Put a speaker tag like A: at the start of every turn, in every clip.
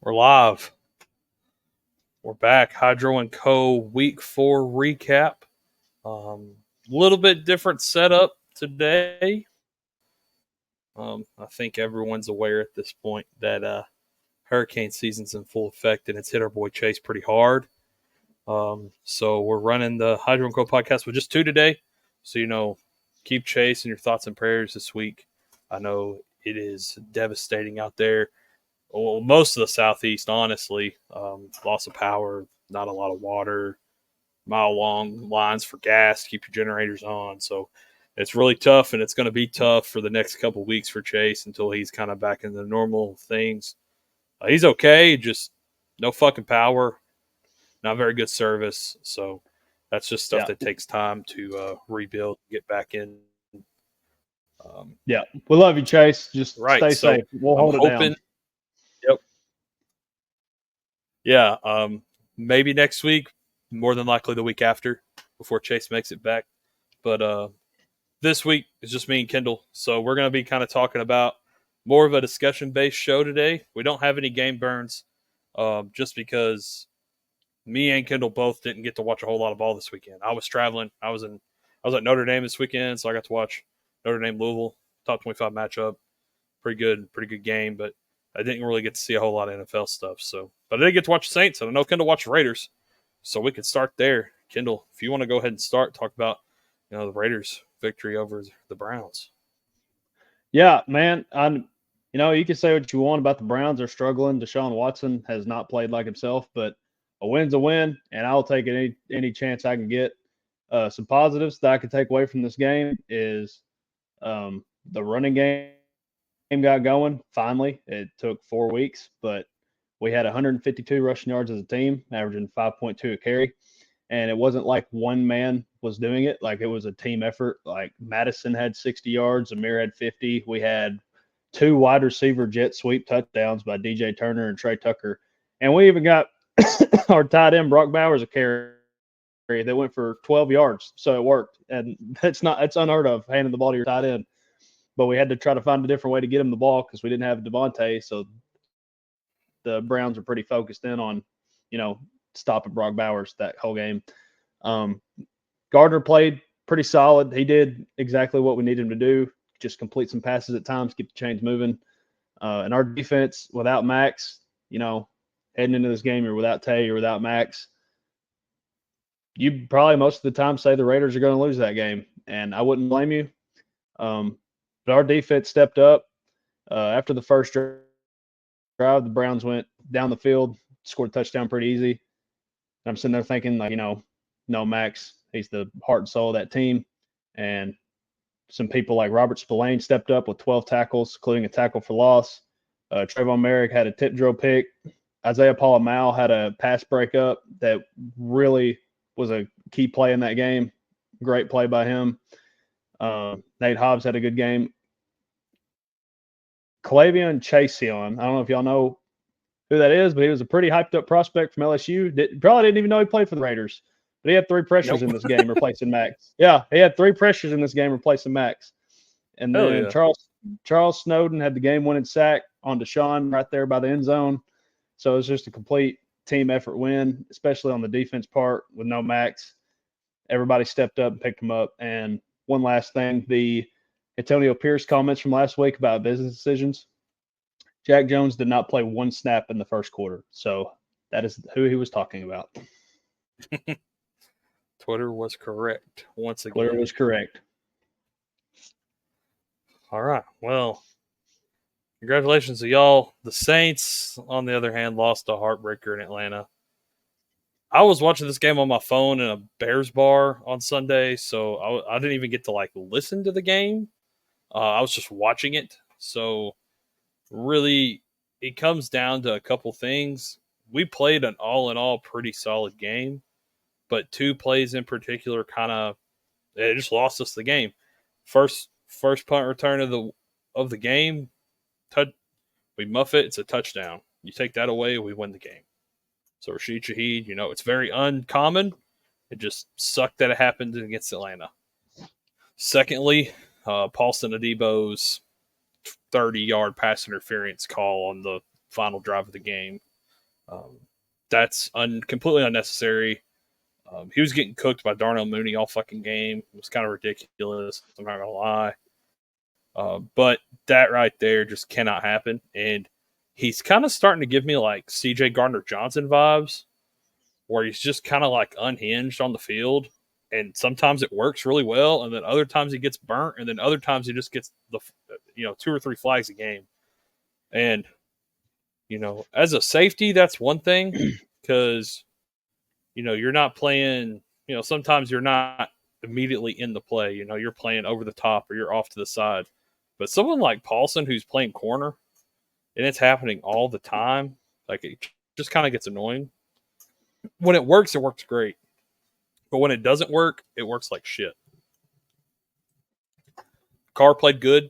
A: We're live. We're back. Hydro and Co. Week 4 recap. Little bit different setup today. I think everyone's aware at this point that hurricane season's in full effect and it's hit our boy Chase pretty hard. So we're running the Hydro and Co. podcast with just two today. So, keep Chase in your thoughts and prayers this week. I know it is devastating out there. Well, most of the Southeast, honestly, loss of power, not a lot of water, mile long lines for gas to keep your generators on. So it's really tough, and it's going to be tough for the next couple of weeks for Chase until he's kind of back in the normal things. He's okay, just no fucking power, not very good service. So that's just stuff that takes time to rebuild, get back in.
B: Yeah, we love you, Chase. Just stay safe. We'll hold it down.
A: Yep. Yeah, maybe next week, more than likely the week after, before Chase makes it back. But this week is just me and Kendall. So we're going to be kind of talking about more of a discussion-based show today. We don't have any game burns just because me and Kendall both didn't get to watch a whole lot of ball this weekend. I was traveling. I was at Notre Dame this weekend, so I got to watch Notre Dame Louisville top 25 matchup. Pretty good game, but I didn't really get to see a whole lot of NFL stuff. But I did get to watch the Saints, and I know Kendall watched the Raiders, so we could start there. Kendall, if you want to go ahead and talk about the Raiders' victory over the Browns.
B: Yeah, man. You can say what you want about the Browns. They're struggling. Deshaun Watson has not played like himself, but a win's a win, and I'll take any chance I can get. Some positives that I could take away from this game is the running game got going finally. It took 4 weeks, but we had 152 rushing yards as a team, averaging 5.2 a carry. And it wasn't like one man was doing it. Like, it was a team effort. Like, Madison had 60 yards, Amir had 50. We had 2 wide receiver jet sweep touchdowns by DJ Turner and Trey Tucker. And we even got our tight end, Brock Bowers, a carry that went for 12 yards. So it worked. And it's unheard of, handing the ball to your tight end. But we had to try to find a different way to get him the ball because we didn't have Devontae. So the Browns were pretty focused in on, stopping Brock Bowers that whole game. Gardner played pretty solid. He did exactly what we needed him to do, just complete some passes at times, keep the chains moving. And our defense, without Max, heading into this game, you're without Tay, you're without Max. You probably most of the time say the Raiders are going to lose that game, and I wouldn't blame you. But our defense stepped up. After the first drive, the Browns went down the field, scored a touchdown pretty easy. I'm sitting there thinking, no, Max, he's the heart and soul of that team. And some people like Robert Spillane stepped up with 12 tackles, including a tackle for loss. Trayvon Merrick had a tip drill pick. Isaiah Paul-Amal had a pass breakup that really was a key play in that game. Great play by him. Nate Hobbs had a good game. Calavion Chaseon, I don't know if y'all know who that is, but he was a pretty hyped up prospect from LSU. Probably didn't even know he played for the Raiders, but he had 3 pressures in this game replacing Max. Yeah, he had 3 pressures in this game replacing Max. And then Charles Snowden had the game-winning sack on Deshaun right there by the end zone. So it was just a complete team effort win, especially on the defense part with no Max. Everybody stepped up and picked him up. And one last thing, the Antonio Pierce comments from last week about business decisions. Jack Jones did not play 1 snap in the first quarter. So that is who he was talking about.
A: Twitter was correct once again.
B: Twitter was correct.
A: All right. Well, congratulations to y'all. The Saints, on the other hand, lost a heartbreaker in Atlanta. I was watching this game on my phone in a Bears bar on Sunday, so I didn't even get to listen to the game. I was just watching it. So really, it comes down to a couple things. We played an all-in-all pretty solid game, but 2 plays in particular it just lost us the game. First punt return of the game, we muff it. It's a touchdown. You take that away, we win the game. So Rashid Shaheed, it's very uncommon. It just sucked that it happened against Atlanta. Secondly, Paulson Adebo's 30-yard pass interference call on the final drive of the game That's completely unnecessary. He was getting cooked by Darnell Mooney all fucking game. It was kind of ridiculous. I'm not gonna lie. But that right there just cannot happen. And he's kind of starting to give me like CJ Gardner Johnson vibes, where he's just kind of like unhinged on the field. And sometimes it works really well, and then other times he gets burnt, and then other times he just gets the 2 or 3 flags a game. And as a safety, that's one thing because you're not playing. Sometimes you're not immediately in the play. You're playing over the top or you're off to the side. But someone like Paulson who's playing corner, and it's happening all the time, like it just kind of gets annoying. When it works great. But when it doesn't work, it works like shit. Carr played good.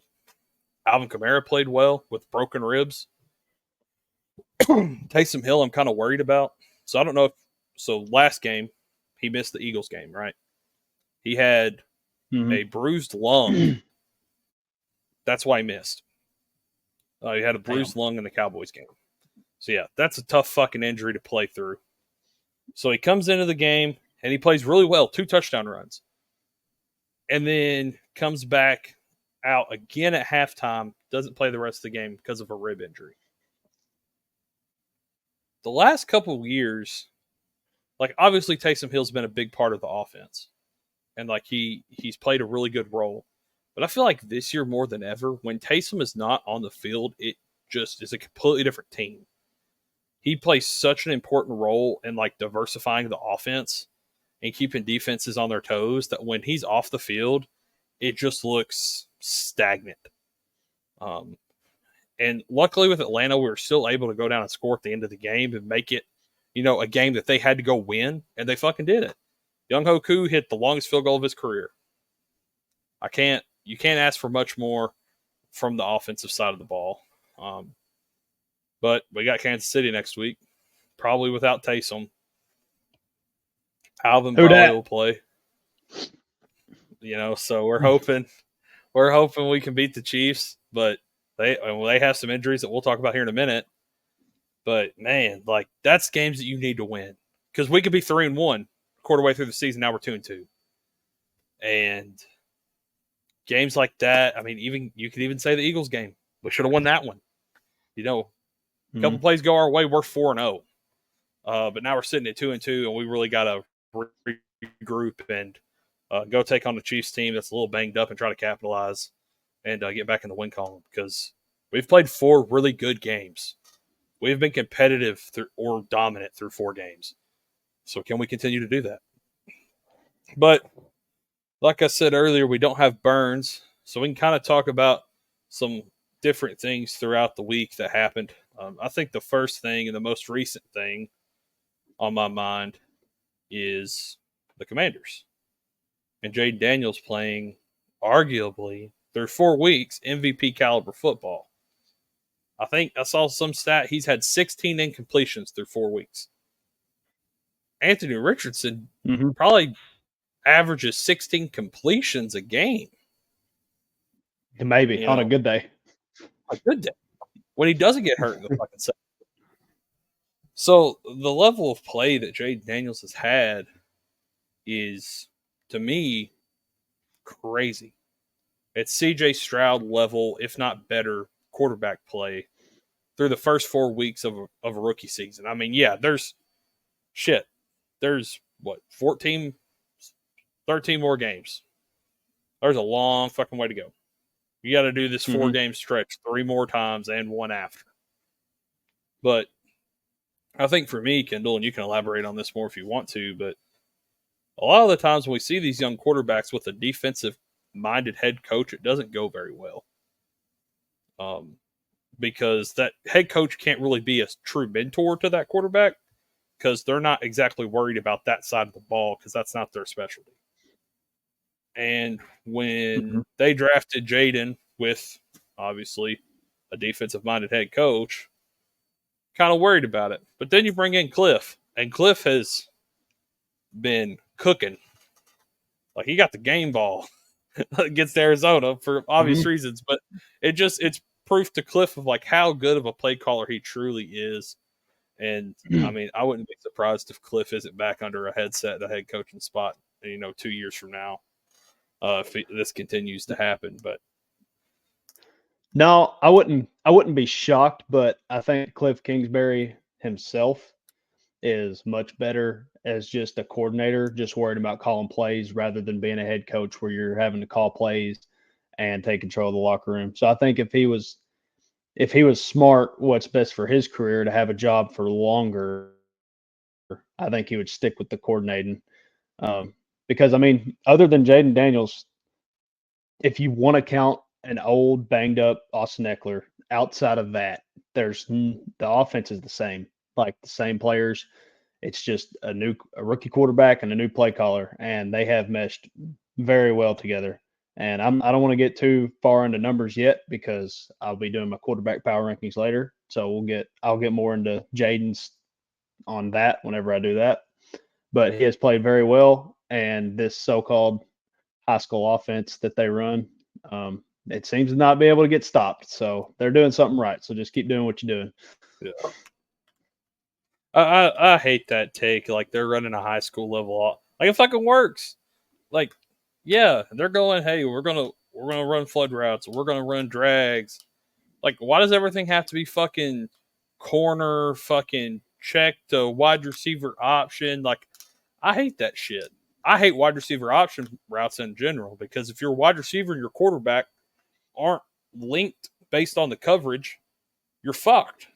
A: Alvin Kamara played well with broken ribs. Taysom Hill, I'm kind of worried about. So I don't know if last game, he missed the Eagles game, right? He had a bruised lung. That's why he missed. He had a bruised lung in the Cowboys game. So yeah, that's a tough fucking injury to play through. So he comes into the game and he plays really well, 2 touchdown runs. And then comes back out again at halftime, doesn't play the rest of the game because of a rib injury. The last couple of years, like obviously Taysom Hill's been a big part of the offense. And like he's played a really good role. But I feel like this year more than ever, when Taysom is not on the field, it just is a completely different team. He plays such an important role in like diversifying the offense and keeping defenses on their toes that when he's off the field, it just looks stagnant. And luckily with Atlanta, we were still able to go down and score at the end of the game and make it, a game that they had to go win, and they fucking did it. Young Hoku hit the longest field goal of his career. You can't ask for much more from the offensive side of the ball. But we got Kansas City next week, probably without Taysom. Alvin probably will play. So we're hoping we can beat the Chiefs, but they have some injuries that we'll talk about here in a minute. But man, like that's games that you need to win because we could be 3-1 quarter way through the season. Now we're 2-2, and games like that. I mean, you could even say the Eagles game. We should have won that one. A couple plays go our way, we're 4-0. But now we're sitting at 2-2, and we really got to regroup and go take on the Chiefs team that's a little banged up and try to capitalize and get back in the win column because we've played 4 really good games. We've been competitive or dominant through 4 games. So can we continue to do that? But like I said earlier, we don't have Burns, so we can kind of talk about some different things throughout the week that happened. I think the first thing and the most recent thing on my mind is the Commanders. And Jaden Daniels playing arguably through 4 weeks MVP caliber football. I think I saw some stat. He's had 16 incompletions through 4 weeks. Anthony Richardson probably averages 16 completions a game.
B: Maybe on a good day.
A: A good day. When he doesn't get hurt in the fucking second. So the level of play that Jaden Daniels has had is, to me, crazy. It's C.J. Stroud level, if not better, quarterback play through the first 4 weeks of a rookie season. I mean, yeah, there's 14, 13 more games. There's a long fucking way to go. You got to do this 4-game stretch 3 more times and 1 after. But I think for me, Kendall, and you can elaborate on this more if you want to, but a lot of the times when we see these young quarterbacks with a defensive-minded head coach, it doesn't go very well. Because that head coach can't really be a true mentor to that quarterback because they're not exactly worried about that side of the ball because that's not their specialty. And when they drafted Jaden with, obviously, a defensive-minded head coach, kind of worried about it. But then you bring in Cliff, and Cliff has been cooking. Like, he got the game ball against Arizona for obvious reasons, but it's proof to Cliff of, like, how good of a play caller he truly is And I mean, I wouldn't be surprised if Cliff isn't back under a headset, the head coaching spot, 2 years from now, if this continues to happen. But
B: No, I wouldn't be shocked, but I think Cliff Kingsbury himself is much better as just a coordinator, just worried about calling plays rather than being a head coach where you're having to call plays and take control of the locker room. So I think if he was smart, what's best for his career to have a job for longer, I think he would stick with the coordinating. Um, because I mean, other than Jaden Daniels, if you want to count an old banged up Austin Eckler, outside of that, the offense is the same, like the same players. It's just a rookie quarterback and a new play caller, and they have meshed very well together. And I don't want to get too far into numbers yet because I'll be doing my quarterback power rankings later. So I'll get more into Jaden's on that whenever I do that. But he has played very well, and this so-called high school offense that they run, it seems to not be able to get stopped. So they're doing something right. So just keep doing what you're doing.
A: yeah. I hate that take. Like they're running a high school level. Like it fucking works. Like, yeah, they're going. Hey, we're gonna run flood routes. We're gonna run drags. Like, why does everything have to be fucking corner? Fucking check to wide receiver option. Like, I hate that shit. I hate wide receiver option routes in general because if your wide receiver and your quarterback aren't linked based on the coverage, you're fucked.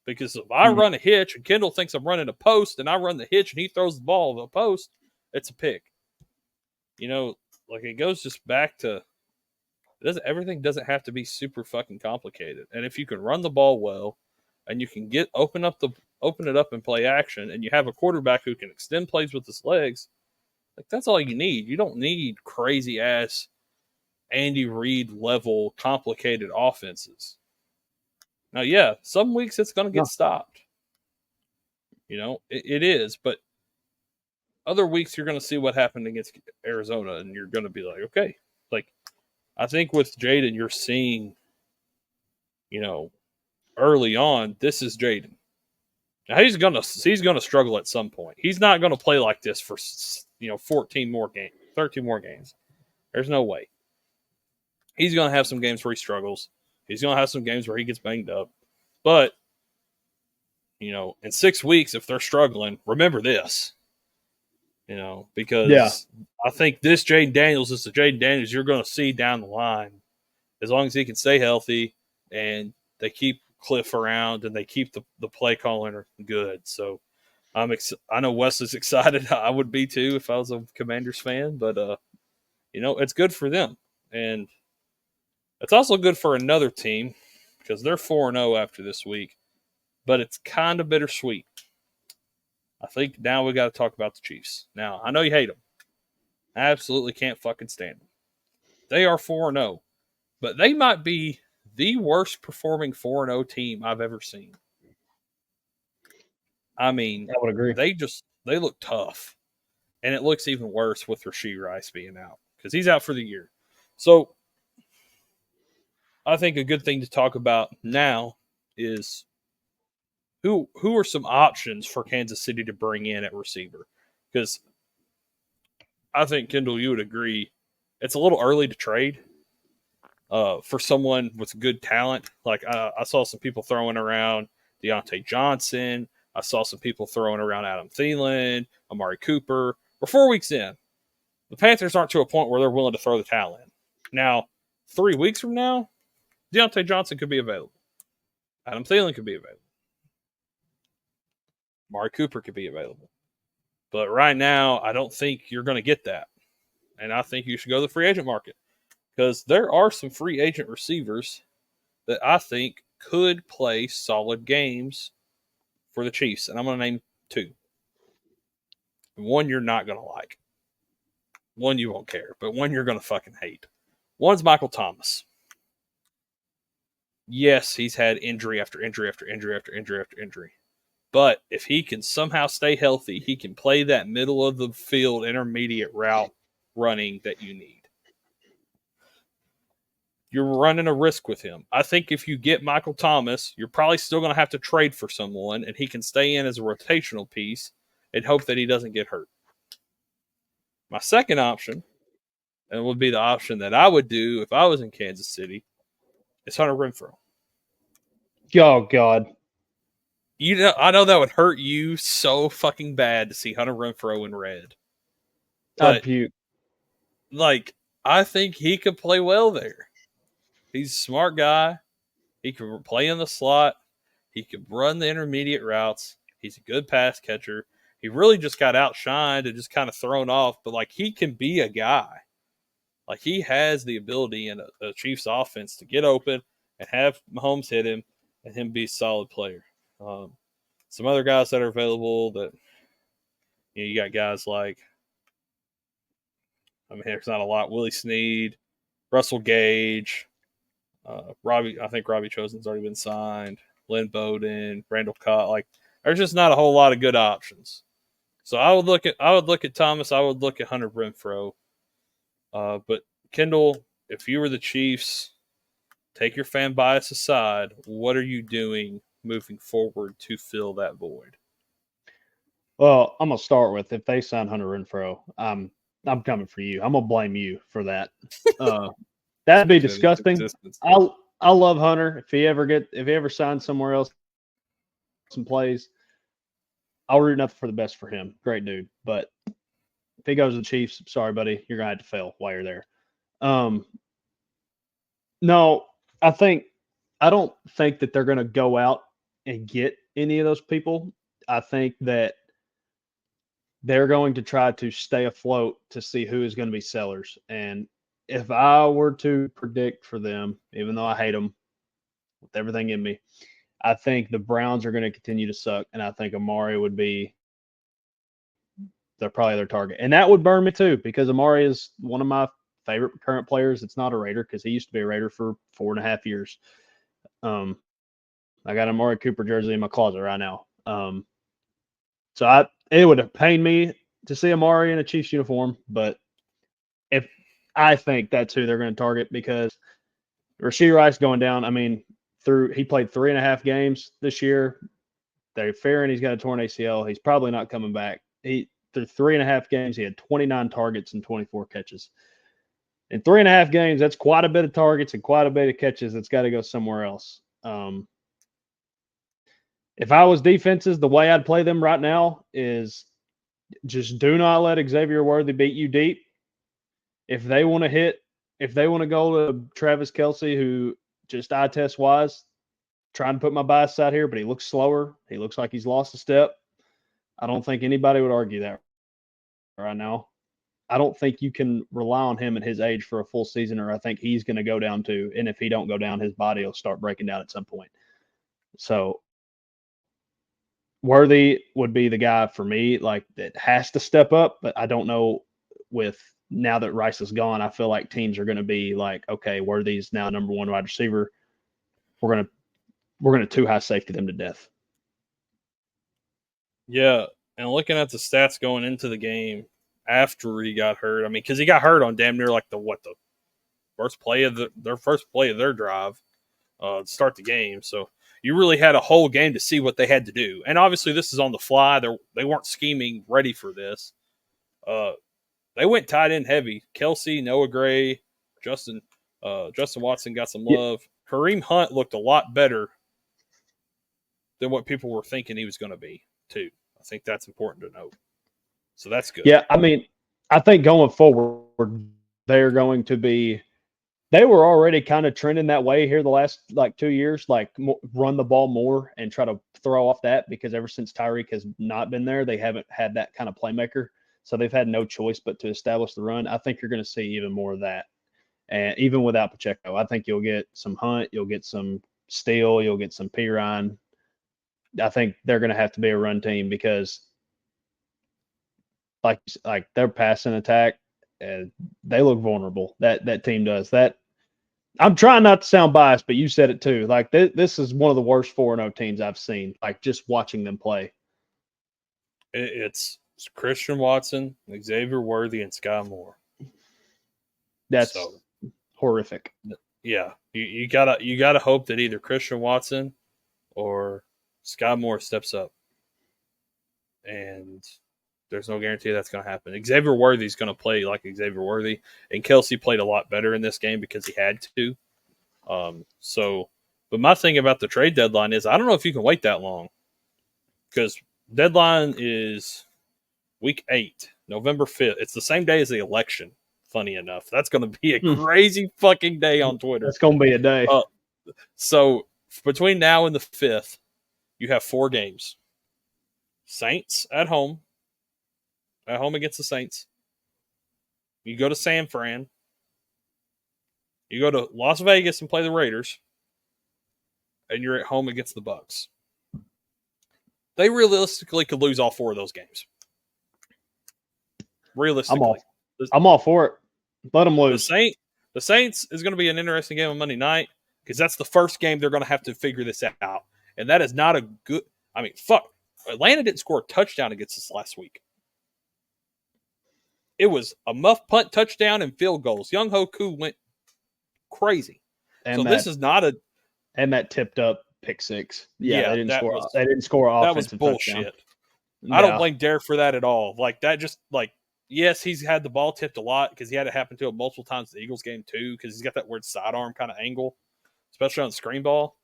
A: Because if I run a hitch and Kendall thinks I'm running a post and I run the hitch and he throws the ball to a post, it's a pick. Like it goes just back to everything doesn't have to be super fucking complicated. And if you can run the ball well and you can open it up and play action and you have a quarterback who can extend plays with his legs, like that's all you need. You don't need crazy ass Andy Reid level complicated offenses. Now, yeah, some weeks it's going to get
B: No.
A: stopped. It is, but other weeks you're going to see what happened against Arizona, and you're going to be like, okay, like I think with Jaden, you're seeing, early on, this is Jaden. Now he's gonna struggle at some point. He's not gonna play like this for 14 more games, 13 more games. There's no way. He's gonna have some games where he struggles. He's gonna have some games where he gets banged up. But in 6 weeks, if they're struggling, remember this.
B: Yeah.
A: Because I think this Jaden Daniels is the Jaden Daniels you're going to see down the line, as long as he can stay healthy and they keep Cliff around and they keep the play calling good. So I know Wes is excited. I would be too if I was a Commanders fan, but it's good for them, and it's also good for another team because they're 4-0 after this week. But it's kind of bittersweet. I think now we got to talk about the Chiefs. Now I know you hate them. I absolutely can't fucking stand them. They are 4-0, but they might be the worst performing 4-0 team I've ever seen. I mean,
B: I would agree.
A: they look tough. And it looks even worse with Rashee Rice being out because he's out for the year. So I think a good thing to talk about now is who are some options for Kansas City to bring in at receiver? Because I think, Kendall, you would agree, it's a little early to trade for someone with good talent. Like I saw some people throwing around Deontay Johnson. I saw some people throwing around Adam Thielen, Amari Cooper. We're 4 weeks in. The Panthers aren't to a point where they're willing to throw the towel in. Now, 3 weeks from now, Deontay Johnson could be available. Adam Thielen could be available. Amari Cooper could be available. But right now, I don't think you're going to get that. And I think you should go to the free agent market because there are some free agent receivers that I think could play solid games for the Chiefs. And I'm going to name 2. One you're not going to like. One you won't care, but one you're going to fucking hate. One's Michael Thomas. Yes, he's had injury after injury after injury after injury after injury. But if he can somehow stay healthy, he can play that middle of the field intermediate route running that you need. you're running a risk with him. I think if you get Michael Thomas, you're probably still going to have to trade for someone, and he can stay in as a rotational piece and hope that he doesn't get hurt. My second option, and it would be the option that I would do if I was in Kansas City, is Hunter Renfrow.
B: Oh God.
A: I know that would hurt you so fucking bad to see Hunter Renfrow in red.
B: I'd
A: But
B: puke.
A: like, I think he could play well there. He's a smart guy. He could play in the slot. He could run the intermediate routes. He's a good pass catcher. He really just got outshined and just kind of thrown off, but like he can be a guy. Like he has the ability in a Chiefs offense to get open and have Mahomes hit him and him be a solid player. Some other guys that are available that you got guys like, I mean, there's not a lot. Willie Snead, Russell Gage, Robbie. I think Robbie Chosen's already been signed. Lynn Bowden, Randall Cobb. Like, there's just not a whole lot of good options. So I would look at Thomas. I would look at Hunter Renfrow. But Kendall, if you were the Chiefs, take your fan bias aside. What are you doing moving forward to fill that void?
B: Well, I'm gonna start with if they sign Hunter Renfrow, I'm coming for you. I'm gonna blame you for that. That'd be disgusting. I love Hunter. If he ever signs somewhere else and plays, I'll root nothing for the best for him. Great dude. But if he goes to the Chiefs, sorry, buddy, you're gonna have to fail while you're there. No, I don't think that they're gonna go out and get any of those people. I think that they're going to try to stay afloat to see who is going to be sellers. And if I were to predict for them, even though I hate them with everything in me, I think the Browns are going to continue to suck. And I think Amari would be probably their target. And that would burn me too, because Amari is one of my favorite current players. It's not a Raider because he used to be a Raider for 4.5 years. I got an Amari Cooper jersey in my closet right now. So it would have pained me to see Amari in a Chiefs uniform, but if I think that's who they're going to target, because Rashee Rice going down. I mean, he played 3.5 games this year. They're fearing he's got a torn ACL. He's probably not coming back. Through 3.5 games, he had 29 targets and 24 catches. In 3.5 games, that's quite a bit of targets and quite a bit of catches. That's got to go somewhere else. If I was defenses, the way I'd play them right now is just do not let Xavier Worthy beat you deep. If they want to go to Travis Kelce, who just eye test wise, trying to put my bias out here, but he looks slower. He looks like he's lost a step. I don't think anybody would argue that right now. I don't think you can rely on him at his age for a full season, or I think he's going to go down too. And if he don't go down, his body will start breaking down at some point. So Worthy would be the guy for me, like that has to step up. But I don't know, with now that Rice is gone, I feel like teams are going to be like, okay, Worthy's now number one wide receiver. We're gonna too high safety them to death.
A: Yeah, and looking at the stats going into the game after he got hurt, I mean, because he got hurt on damn near like the first play of their first play of their drive to start the game. So you really had a whole game to see what they had to do. And obviously, this is on the fly. They weren't scheming ready for this. They went tight end heavy. Kelce, Noah Gray, Justin Watson got some love. Kareem Hunt looked a lot better than what people were thinking he was going to be, too. I think that's important to note. So that's good.
B: Yeah, I mean, I think going forward, they're going to be. They were already kind of trending that way here the last 2 years, run the ball more and try to throw off that, because ever since Tyreek has not been there, they haven't had that kind of playmaker. So they've had no choice but to establish the run. I think you're going to see even more of that. And even without Pacheco, I think you'll get some Hunt, you'll get some Steele, you'll get some Pirine. I think they're going to have to be a run team, because like their passing attack, they look vulnerable. That team does that. I'm trying not to sound biased, but you said it too. Like this is one of the worst 4-0 teams I've seen. Like just watching them play.
A: It's Christian Watson, Xavier Worthy, and Sky Moore.
B: That's horrific.
A: Yeah, you gotta hope that either Christian Watson or Sky Moore steps up, and there's no guarantee that's going to happen. Xavier Worthy's going to play like Xavier Worthy, and Kelsey played a lot better in this game because he had to. But my thing about the trade deadline is I don't know if you can wait that long because deadline is week 8, November 5th. It's the same day as the election. Funny enough, that's going to be a crazy fucking day on Twitter.
B: That's going to be a day.
A: So between now and the 5th, you have 4 games. Saints at home against the Saints. You go to San Fran. You go to Las Vegas and play the Raiders. And you're at home against the Bucks. They realistically could lose all 4 of those games. Realistically.
B: I'm all for it. Let them lose.
A: The Saints is going to be an interesting game on Monday night because that's the first game they're going to have to figure this out. And that is not a good – I mean, fuck. Atlanta didn't score a touchdown against us last week. It was a muff punt touchdown and field goals. Young Hoku went crazy. And so this is not a –
B: And that tipped up pick 6. Yeah, they didn't score. They didn't score offensive
A: That was bullshit.
B: Touchdown.
A: I don't blame Derek for that at all. Like, that just – like, yes, he's had the ball tipped a lot because he had it happen to him multiple times in the Eagles game too because he's got that weird sidearm kind of angle, especially on the screen ball.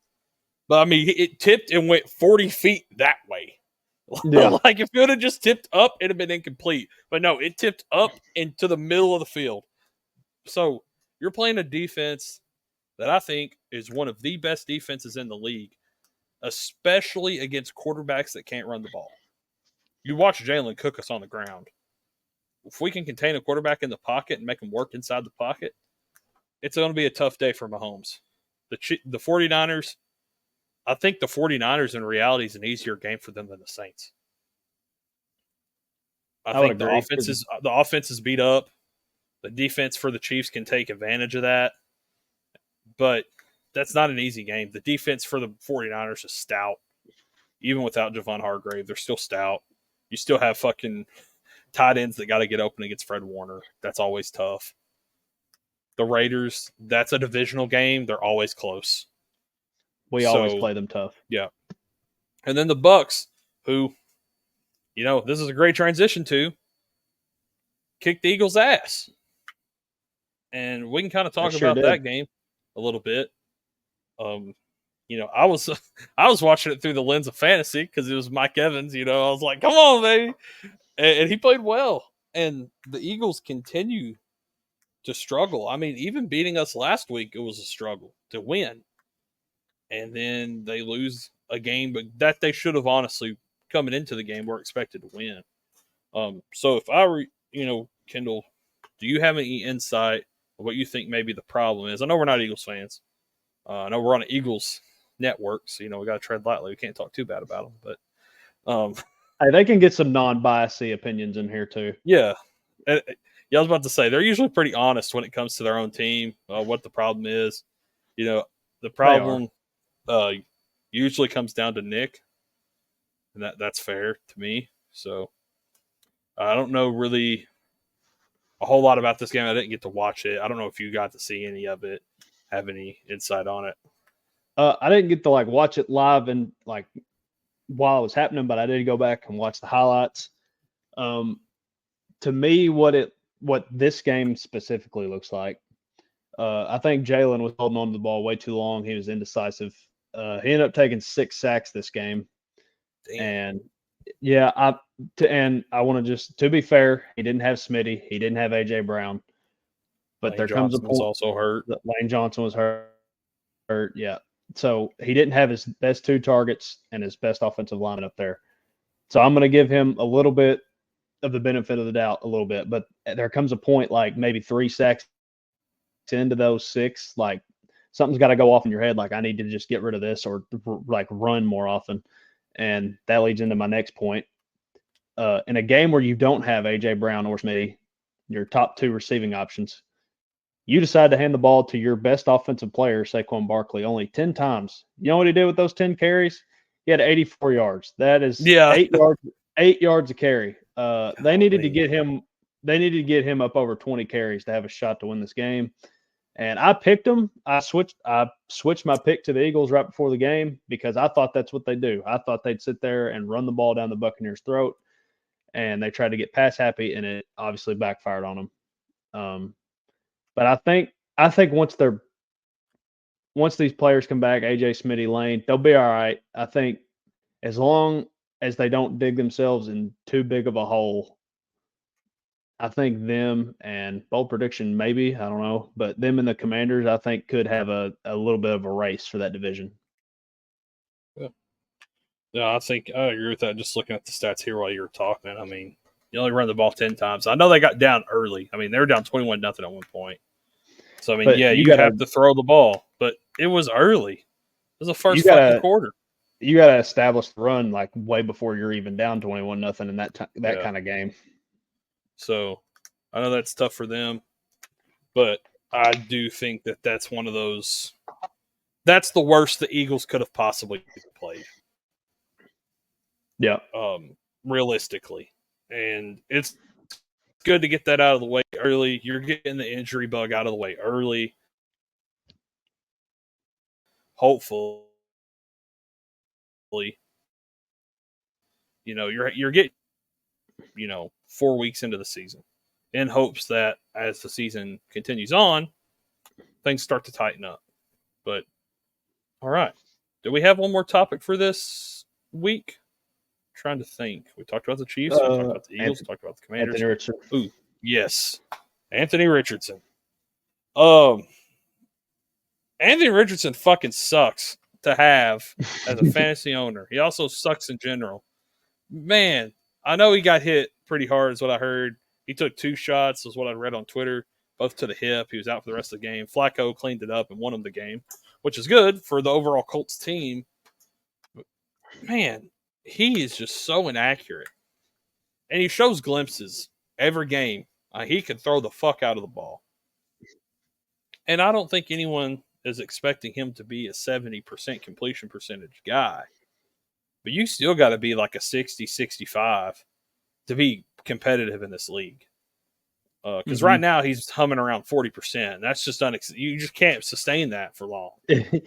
A: But, I mean, it tipped and went 40 feet that way. Yeah. Like, if it would have just tipped up, it'd have been incomplete. But, no, it tipped up into the middle of the field. So, you're playing a defense that I think is one of the best defenses in the league, especially against quarterbacks that can't run the ball. You watch Jalen cook us on the ground. If we can contain a quarterback in the pocket and make him work inside the pocket, it's going to be a tough day for Mahomes. The 49ers, I think the 49ers in reality is an easier game for them than the Saints. I think the offense is beat up. The defense for the Chiefs can take advantage of that. But that's not an easy game. The defense for the 49ers is stout. Even without Javon Hargrave, they're still stout. You still have fucking tight ends that got to get open against Fred Warner. That's always tough. The Raiders, that's a divisional game. They're always close.
B: We always play them tough.
A: Yeah. And then the Bucks, who, you know, this is a great transition to, kicked the Eagles' ass. And we can kind of talk about that game a little bit. You know, I was watching it through the lens of fantasy because it was Mike Evans. You know, I was like, come on, baby. And he played well. And the Eagles continue to struggle. I mean, even beating us last week, it was a struggle to win. And then they lose a game, but that they should have honestly, coming into the game, were expected to win. So if I were, you know, Kendall, do you have any insight of what you think maybe the problem is? I know we're not Eagles fans. I know we're on an Eagles network, so, you know, we got to tread lightly. We can't talk too bad about them. But
B: hey, they can get some non-biased opinions in here too.
A: Yeah. I was about to say, they're usually pretty honest when it comes to their own team, what the problem is. You know, the problem usually comes down to Nick, and that's fair to me. So I don't know really a whole lot about this game. I didn't get to watch it. I don't know if you got to see any of it, have any insight on it.
B: I didn't get to watch it live and while it was happening, but I did go back and watch the highlights. To me, what this game specifically looks like, I think Jalen was holding on to the ball way too long. He was indecisive. He ended up taking 6 sacks this game. Damn. And yeah, I want to just, to be fair, he didn't have Smitty, he didn't have AJ Brown, but there comes a point.
A: Was also hurt.
B: Lane Johnson was hurt. Yeah. So he didn't have his best 2 targets and his best offensive lineman up there. So I'm going to give him a little bit of the benefit of the doubt, a little bit. But there comes a point, maybe 3 sacks into those 6, something's got to go off in your head. I need to just get rid of this or run more often. And that leads into my next point. In a game where you don't have AJ Brown or Smitty, your top 2 receiving options, you decide to hand the ball to your best offensive player, Saquon Barkley, only 10 times. You know what he did with those 10 carries? He had 84 yards. That is 8 yards a carry. They needed to get him up over 20 carries to have a shot to win this game. And I picked them. I switched my pick to the Eagles right before the game because I thought that's what they do. I thought they'd sit there and run the ball down the Buccaneers' throat, and they tried to get pass happy, and it obviously backfired on them. But I think once these players come back, AJ, Smitty, Lane, they'll be all right. I think as long as they don't dig themselves in too big of a hole, I think them and bold prediction, maybe, I don't know, but them and the Commanders, I think, could have a little bit of a race for that division.
A: Yeah, I think I agree with that. Just looking at the stats here while you were talking, I mean, you only run the ball 10 times. I know they got down early. I mean, they were down 21-0 at one point. So, I mean,
B: But
A: yeah, you have to throw the ball, but it was early. It was the first fucking quarter.
B: You got to establish the run like way before you're even down 21-0 in that kind of game.
A: So, I know that's tough for them, but I do think that that's one of those. That's the worst the Eagles could have possibly played.
B: Yeah.
A: Realistically, and it's good to get that out of the way early. You're getting the injury bug out of the way early. Hopefully, you're getting 4 weeks into the season in hopes that as the season continues on, things start to tighten up. But all right, do we have one more topic for this week? I'm trying to think. We talked about the Chiefs. We talked about the Eagles. We talked about the Commanders.
B: Anthony Richardson.
A: Ooh, yes, Anthony Richardson. Anthony Richardson fucking sucks to have as a fantasy owner. He also sucks in general. Man, I know he got hit pretty hard, is what I heard. He took 2 shots, is what I read on Twitter, both to the hip. He was out for the rest of the game. Flacco cleaned it up and won him the game, which is good for the overall Colts team. But, man, he is just so inaccurate. And he shows glimpses every game. He can throw the fuck out of the ball. And I don't think anyone is expecting him to be a 70% completion percentage guy. But you still got to be like a 60, 65 to be competitive in this league. Because right now he's humming around 40%. That's just you just can't sustain that for long.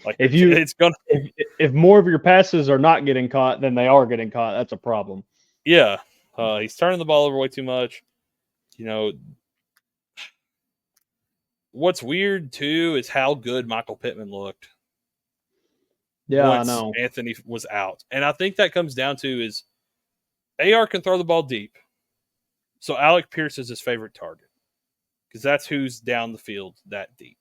A: Like
B: if more of your passes are not getting caught than they are getting caught, that's a problem.
A: Yeah, he's turning the ball over way too much. What's weird too is how good Michael Pittman looked.
B: Yeah,
A: once
B: I know.
A: Anthony was out, and I think that comes down to is AR can throw the ball deep, so Alec Pierce is his favorite target because that's who's down the field that deep.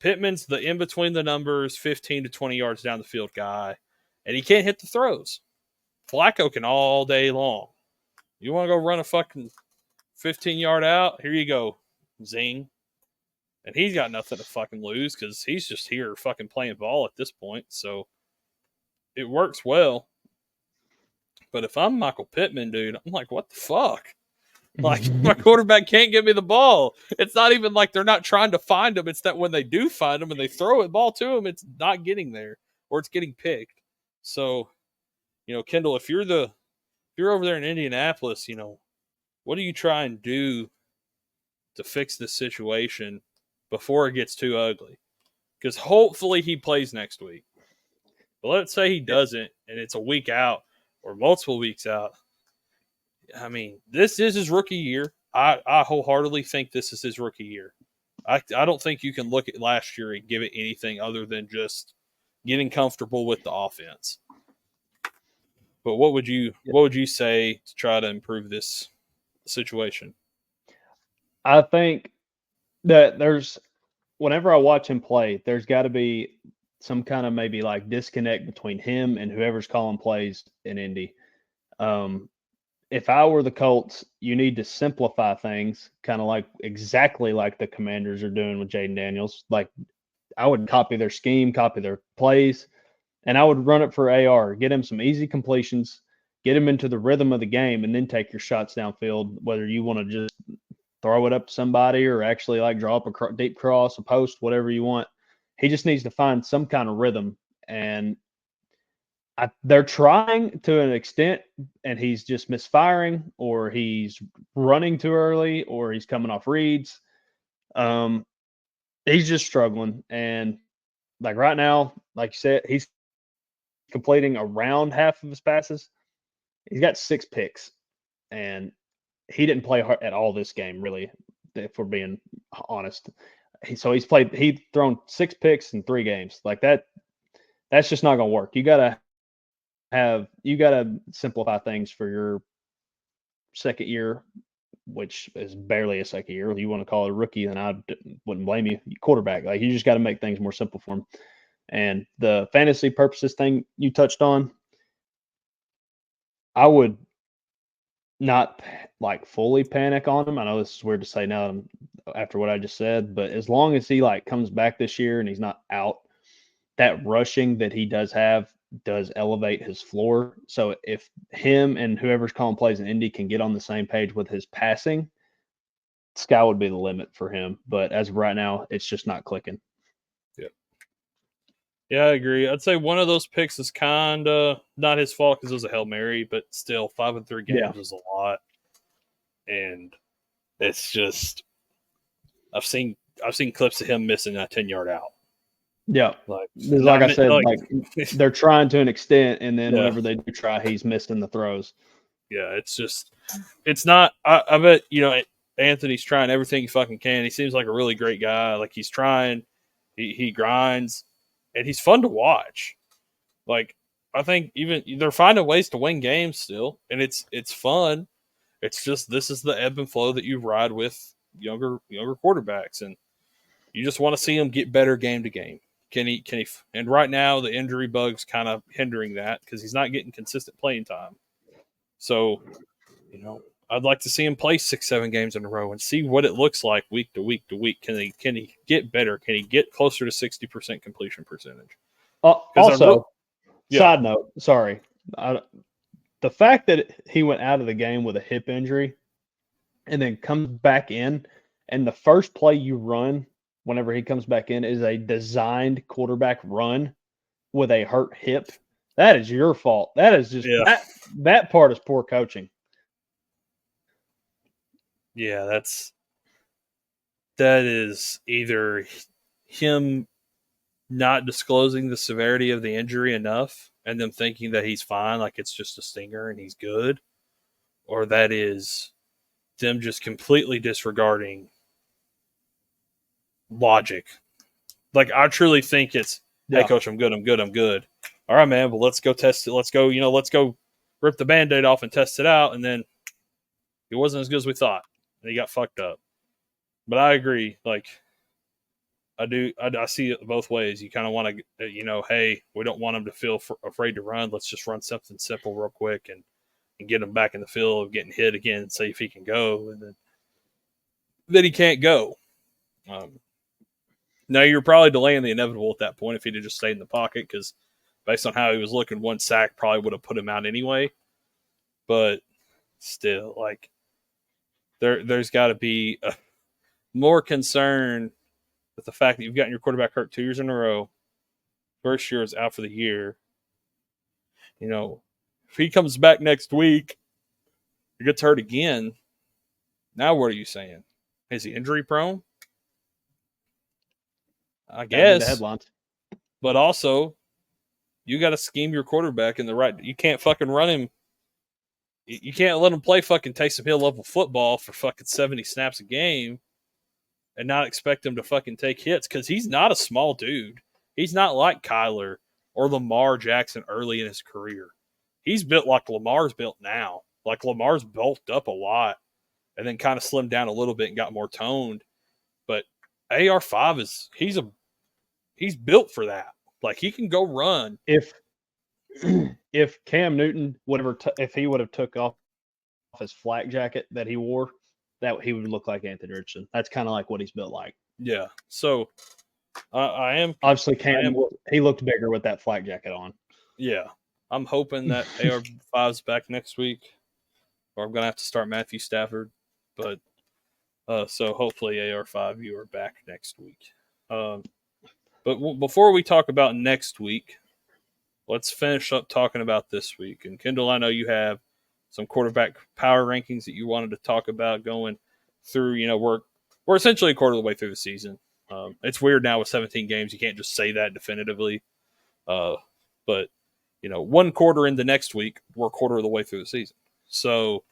A: Pittman's the in between the numbers, 15 to 20 yards down the field guy, and he can't hit the throws. Flacco can all day long. You want to go run a fucking 15-yard out? Here you go, zing. And he's got nothing to fucking lose because he's just here fucking playing ball at this point. So it works well. But if I'm Michael Pittman, dude, I'm like, what the fuck? Like, my quarterback can't get me the ball. It's not even like they're not trying to find him. It's that when they do find him and they throw a ball to him, it's not getting there or it's getting picked. So, Kendall, if you're over there in Indianapolis, what do you try and do to fix this situation before it gets too ugly? Because hopefully he plays next week. But let's say he doesn't and it's a week out or multiple weeks out. I mean, this is his rookie year. I wholeheartedly think this is his rookie year. I don't think you can look at last year and give it anything other than just getting comfortable with the offense. But what would you say to try to improve this situation?
B: I think that whenever I watch him play, there's got to be some kind of maybe like disconnect between him and whoever's calling plays in Indy. If I were the Colts, you need to simplify things, kind of exactly like the Commanders are doing with Jaden Daniels. Like, I would copy their scheme, copy their plays, and I would run it for AR. Get him some easy completions, get him into the rhythm of the game, and then take your shots downfield, whether you want to just throw it up to somebody or actually draw up a deep cross, a post, whatever you want. He just needs to find some kind of rhythm, and they're trying to an extent, and he's just misfiring, or he's running too early, or he's coming off reads. he's just struggling. And like right now, like you said, he's completing around half of his passes. He's got 6 picks, and he didn't play at all this game, really, if we're being honest. He's thrown 6 picks in 3 games. Like that's just not going to work. You got to simplify things for your second year, which is barely a second year. You want to call it a rookie, then I wouldn't blame you. Quarterback, like you just got to make things more simple for him. And the fantasy purposes thing you touched on, I would not like fully panic on him. I know this is weird to say now after what I just said, but as long as he like comes back this year and he's not out, that rushing that he does have does elevate his floor. So if him and whoever's calling plays in Indy can get on the same page with his passing, sky would be the limit for him. But as of right now, it's just not clicking.
A: Yeah, I agree. I'd say one of those picks is kind of not his fault because it was a Hail Mary, but still, 5 in 3 games is a lot. And it's just I've seen clips of him missing a 10-yard out.
B: Yeah, like I said, like they're trying to an extent, and then whenever they do try, he's missing the throws.
A: Yeah, it's not. I bet Anthony's trying everything he fucking can. He seems like a really great guy. Like he's trying, he grinds, and he's fun to watch. Like I think even they're finding ways to win games still, and it's fun. It's just this is the ebb and flow that you ride with younger quarterbacks, and you just want to see them get better game to game. Can he? And right now the injury bug's kind of hindering that because he's not getting consistent playing time. So, I'd like to see him play 6-7 games in a row and see what it looks like week to week to week. Can he get better? Can he get closer to 60% completion percentage?
B: Also, side note, sorry, the fact that he went out of the game with a hip injury and then comes back in, and the first play you run whenever he comes back in is a designed quarterback run with a hurt hip. That is your fault. That is just that part is poor coaching.
A: Yeah, that is either him not disclosing the severity of the injury enough and them thinking that he's fine, like it's just a stinger and he's good, or that is them just completely disregarding logic. Like I truly think it's, hey coach, I'm good. All right, man, well let's go test it. Let's go rip the Band-Aid off and test it out. And then it wasn't as good as we thought. And he got fucked up. But I agree. Like I see it both ways. You kind of want to, hey, we don't want him to feel afraid to run. Let's just run something simple real quick and get him back in the field of getting hit again and see if he can go. And then he can't go. Now you're probably delaying the inevitable at that point if he'd have just stayed in the pocket because based on how he was looking, one sack probably would have put him out anyway. But still, like there's got to be a more concern with the fact that you've gotten your quarterback hurt 2 years in a row. First year is out for the year. If he comes back next week, he gets hurt again. Now what are you saying? Is he injury prone? I guess.
B: The headlines.
A: But also, you got to scheme your quarterback in the right. You can't fucking run him. You can't let him play fucking Taysom Hill level football for fucking 70 snaps a game and not expect him to fucking take hits because he's not a small dude. He's not like Kyler or Lamar Jackson early in his career. He's built like Lamar's built now. Like Lamar's bulked up a lot and then kind of slimmed down a little bit and got more toned. But AR5 he's built for that. Like he can go run.
B: If Cam Newton if he would have took off his flak jacket that he wore, that he would look like Anthony Richardson. That's kind of like what he's built like.
A: Yeah. So I am
B: obviously he looked bigger with that flak jacket on.
A: Yeah. I'm hoping that AR5's back next week, or I'm gonna have to start Matthew Stafford. But so hopefully AR5 you are back next week. But before we talk about next week, let's finish up talking about this week. And Kendall, I know you have some quarterback power rankings that you wanted to talk about going through. We're essentially a quarter of the way through the season. It's weird now with 17 games. You can't just say that definitively. But, one quarter into next week, we're a quarter of the way through the season. So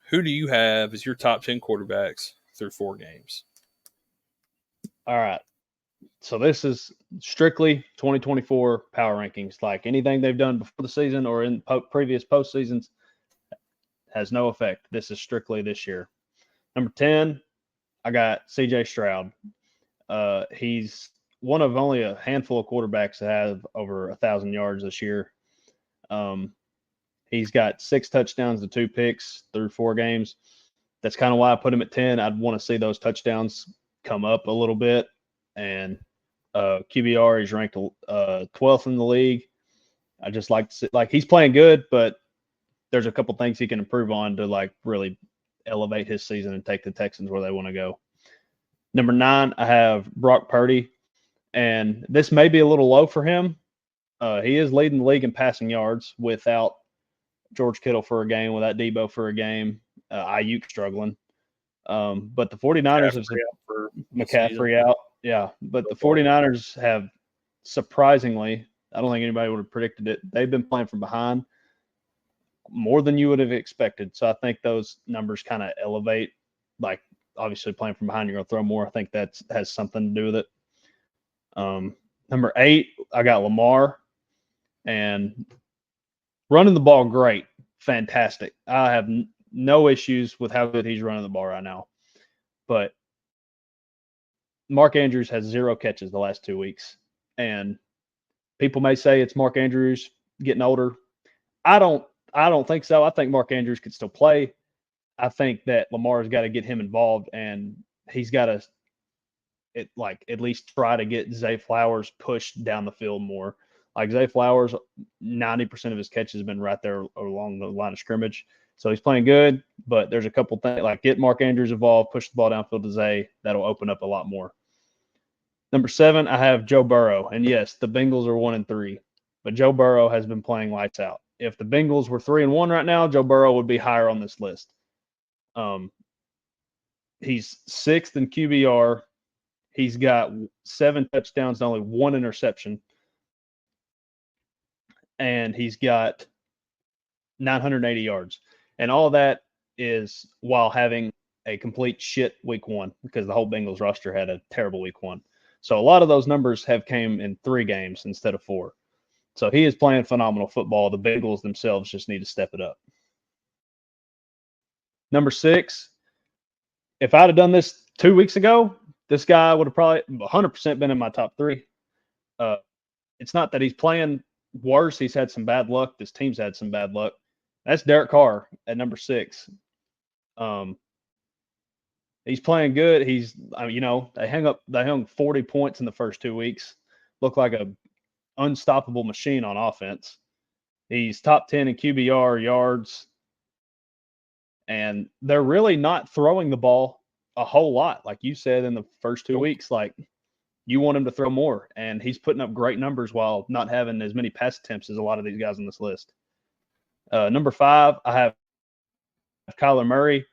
A: who do you have as your top 10 quarterbacks through 4 games?
B: All right. So this is strictly 2024 power rankings. Like anything they've done before the season or in previous postseasons has no effect. This is strictly this year. Number 10, I got CJ Stroud. He's one of only a handful of quarterbacks that have over 1,000 yards this year. He's got 6 touchdowns to 2 picks through 4 games. That's kind of why I put him at 10. I'd want to see those touchdowns come up a little bit. And QBR, he's ranked 12th in the league. I just like to see, he's playing good, but there's a couple things he can improve on to really elevate his season and take the Texans where they want to go. Number 9, I have Brock Purdy, and this may be a little low for him. He is leading the league in passing yards without George Kittle for a game, without Debo for a game. Ayuk struggling. But the 49ers have McCaffrey out. Yeah, but the 49ers have surprisingly, I don't think anybody would have predicted it. They've been playing from behind more than you would have expected. So I think those numbers kind of elevate. Obviously playing from behind, you're going to throw more. I think that has something to do with it. Number 8, I got Lamar, and running the ball great, fantastic. I have no issues with how good he's running the ball right now. But Mark Andrews has 0 catches the last 2 weeks. And people may say it's Mark Andrews getting older. I don't think so. I think Mark Andrews could still play. I think that Lamar's got to get him involved, and he's got to at least try to get Zay Flowers pushed down the field more. Zay Flowers, 90% of his catches have been right there along the line of scrimmage. So he's playing good, but there's a couple things get Mark Andrews involved, push the ball downfield to Zay. That'll open up a lot more. Number 7, I have Joe Burrow. And yes, the Bengals are 1-3, but Joe Burrow has been playing lights out. If the Bengals were 3-1 right now, Joe Burrow would be higher on this list. He's 6th in QBR. He's got 7 touchdowns and only 1 interception. And he's got 980 yards. And all that is while having a complete shit week 1, because the whole Bengals roster had a terrible week 1. So a lot of those numbers have came in 3 games instead of 4. So he is playing phenomenal football. The Bengals themselves just need to step it up. Number 6, if I'd have done this 2 weeks ago, this guy would have probably 100% been in my top 3. It's not that he's playing worse. He's had some bad luck. This team's had some bad luck. That's Derek Carr at number 6. He's playing good. They hung 40 points in the first 2 weeks. Looked like a unstoppable machine on offense. He's top 10 in QBR yards. And they're really not throwing the ball a whole lot. Like you said in the first 2 weeks, you want him to throw more. And he's putting up great numbers while not having as many pass attempts as a lot of these guys on this list. Number 5, I have Kyler Murray.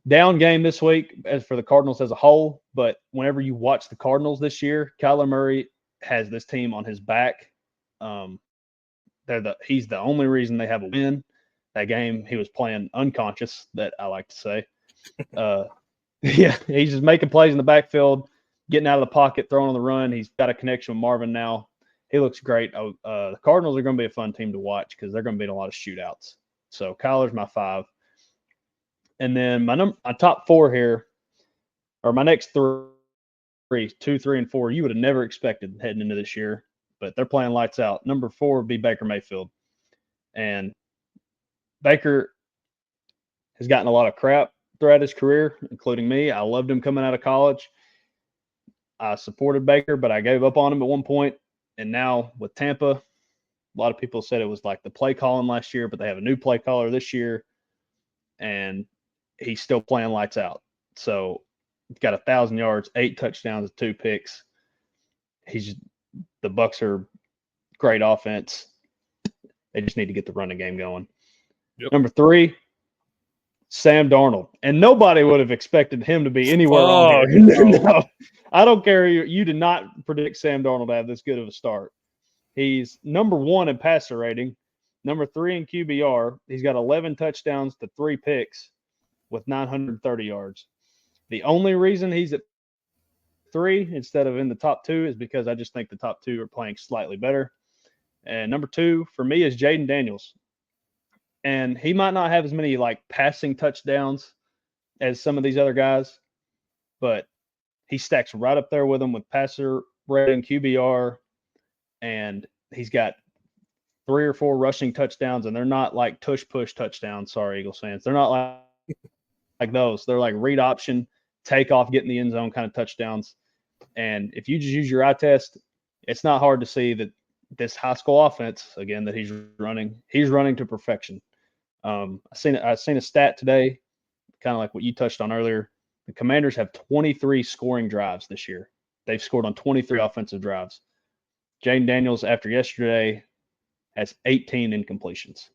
B: Down game this week as for the Cardinals as a whole, but whenever you watch the Cardinals this year, Kyler Murray has this team on his back. He's the only reason they have a win. That game, he was playing unconscious, that I like to say. Yeah, he's just making plays in the backfield, getting out of the pocket, throwing on the run. He's got a connection with Marvin now. He looks great. The Cardinals are going to be a fun team to watch because they're going to be in a lot of shootouts. So Kyler's my 5. And then my top 4 here, or my next 3, 2, 3, and 4, you would have never expected heading into this year, but they're playing lights out. Number 4 would be Baker Mayfield. And Baker has gotten a lot of crap throughout his career, including me. I loved him coming out of college. I supported Baker, but I gave up on him at one point. And now with Tampa, a lot of people said it was like the play calling last year, but they have a new play caller this year. And he's still playing lights out. So he's got 1,000 yards, 8 touchdowns, 2 picks. The Bucs are great offense. They just need to get the running game going.
A: Yep.
B: Number 3, Sam Darnold. And nobody would have expected him to be anywhere on
A: Fuck
B: here.
A: no.
B: No, I don't care. You did not predict Sam Darnold to have this good of a start. He's number 1 in passer rating, number 3 in QBR. He's got 11 touchdowns to 3 picks with 930 yards. The only reason he's at 3 instead of in the top 2 is because I just think the top 2 are playing slightly better. And number 2 for me is Jaden Daniels. And he might not have as many like passing touchdowns as some of these other guys, but he stacks right up there with them with passer rating, QBR, and he's got 3 or 4 rushing touchdowns, and they're not like tush push touchdowns. Sorry, Eagles fans. They're not like those. They're like read option, take off, get in the end zone kind of touchdowns. And if you just use your eye test, it's not hard to see that this high school offense, again, that he's running to perfection. I seen a stat today, kind of like what you touched on earlier. The Commanders have 23 scoring drives this year. They've scored on 23 offensive drives. Jaden Daniels, after yesterday, has 18 incompletions.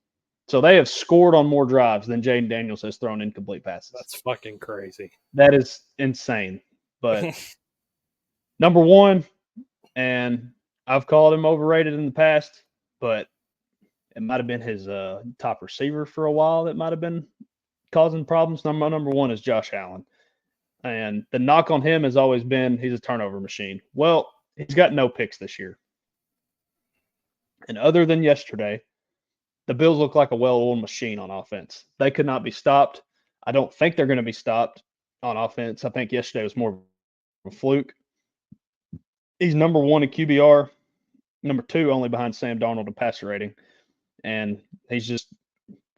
B: So they have scored on more drives than Jaden Daniels has thrown incomplete passes.
A: That's fucking crazy.
B: That is insane. But number 1, and I've called him overrated in the past, but it might have been his top receiver for a while that might have been causing problems. Number 1 is Josh Allen. And the knock on him has always been he's a turnover machine. Well, he's got no picks this year. And other than yesterday, the Bills look like a well-oiled machine on offense. They could not be stopped. I don't think they're going to be stopped on offense. I think yesterday was more of a fluke. He's number 1 in QBR, number 2 only behind Sam Darnold in passer rating. And he's just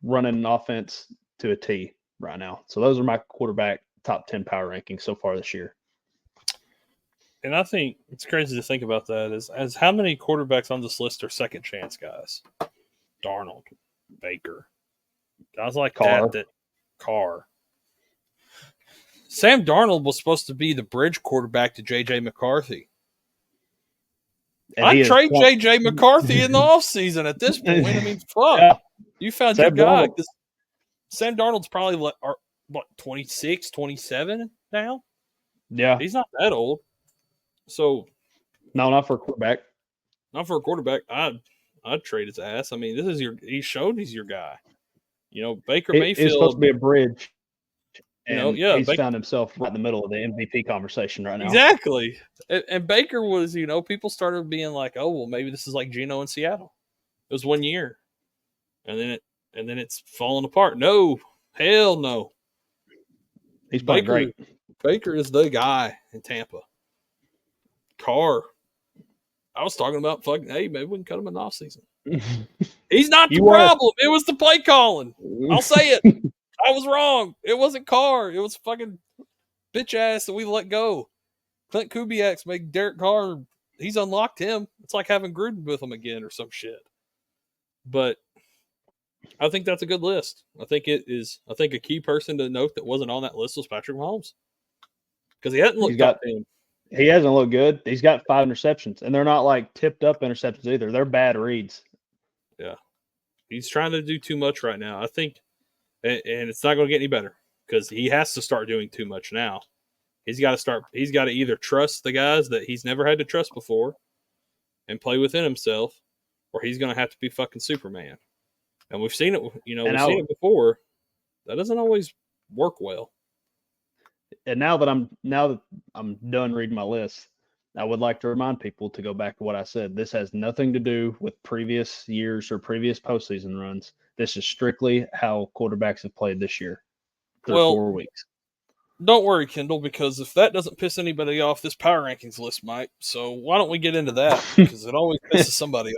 B: running an offense to a T right now. So those are my quarterback top 10 power rankings so far this year.
A: And I think it's crazy to think about that as how many quarterbacks on this list are second chance guys? Darnold, Baker, guys like
B: Carr.
A: Carr. Sam Darnold was supposed to be the bridge quarterback to J.J. McCarthy. I'd trade J.J. McCarthy in the offseason at this point. I mean, fuck. Yeah. You found Sam your guy. Sam Darnold's probably, what, 26, 27 now?
B: Yeah.
A: He's not that old. So.
B: No, not for a quarterback.
A: Not for a quarterback. I'd trade his ass. I mean, he showed he's your guy. You know, Baker Mayfield.
B: He's supposed to be a bridge. And he's
A: Baker,
B: found himself right in the middle of the MVP conversation right now.
A: Exactly. And Baker was, people started being like, oh, well, maybe this is like Geno in Seattle. It was 1 year. And then it's falling apart. No. Hell no.
B: He's playing great.
A: Baker is the guy in Tampa. Carr. I was talking about hey, maybe we can cut him in the offseason. He's not the problem. It was the play calling. I'll say it. I was wrong. It wasn't Carr. It was fucking bitch ass that we let go. Clint Kubiak's made Derek Carr. He's unlocked him. It's like having Gruden with him again or some shit. But I think that's a good list. I think a key person to note that wasn't on that list was Patrick Mahomes. Because he hadn't looked top 10.
B: He hasn't looked good. He's got 5 interceptions. And they're not like tipped up interceptions either. They're bad reads.
A: Yeah. He's trying to do too much right now. I think. And it's not going to get any better because he has to start doing too much now. He's got to either trust the guys that he's never had to trust before and play within himself, or he's going to have to be fucking Superman. And we've seen it, we've seen it before. That doesn't always work well.
B: And now that I'm done reading my list, I would like to remind people to go back to what I said. This has nothing to do with previous years or previous postseason runs. This is strictly how quarterbacks have played this year through 4 weeks.
A: Don't worry, Kendall, because if that doesn't piss anybody off, this power rankings list might. So why don't we get into that? Because it always pisses somebody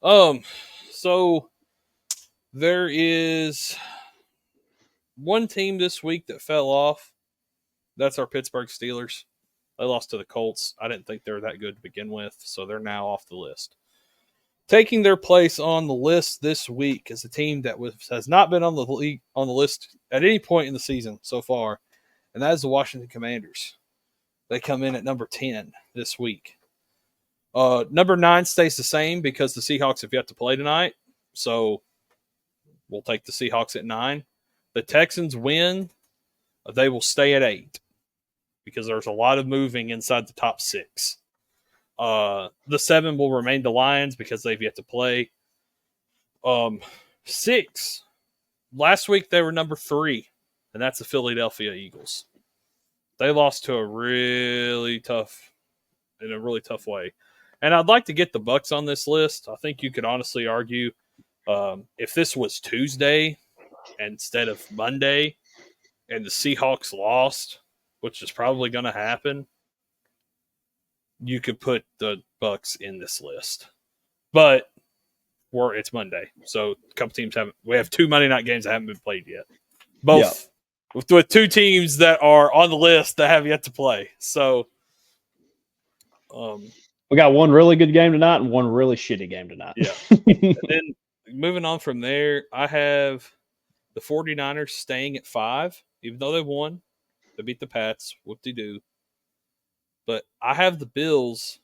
A: off. So there is one team this week that fell off. That's our Pittsburgh Steelers. They lost to the Colts. I didn't think they were that good to begin with, so they're now off the list. Taking their place on the list this week is a team that has not been on the list at any point in the season so far, and that is the Washington Commanders. They come in at number 10 this week. Number 9 stays the same because the Seahawks have yet to play tonight, so we'll take the Seahawks at 9. the Texans win, they will stay at 8 because there's a lot of moving inside the top 6. The 7 will remain the Lions because they've yet to play. 6. Last week they were number 3, and that's the Philadelphia Eagles. They lost to in a really tough way. And I'd like to get the Bucs on this list. I think you could honestly argue if this was Tuesday instead of Monday and the Seahawks lost, which is probably going to happen, you could put the Bucs in this list. But it's Monday, so a couple teams we have 2 Monday night games that haven't been played yet. Both with 2 teams that are on the list that have yet to play. So
B: we got one really good game tonight and one really shitty game tonight.
A: Yeah. And then moving on from there, I have the 49ers staying at 5, even though they won. They beat the Pats. Whoop-de-doo. But I have the Bills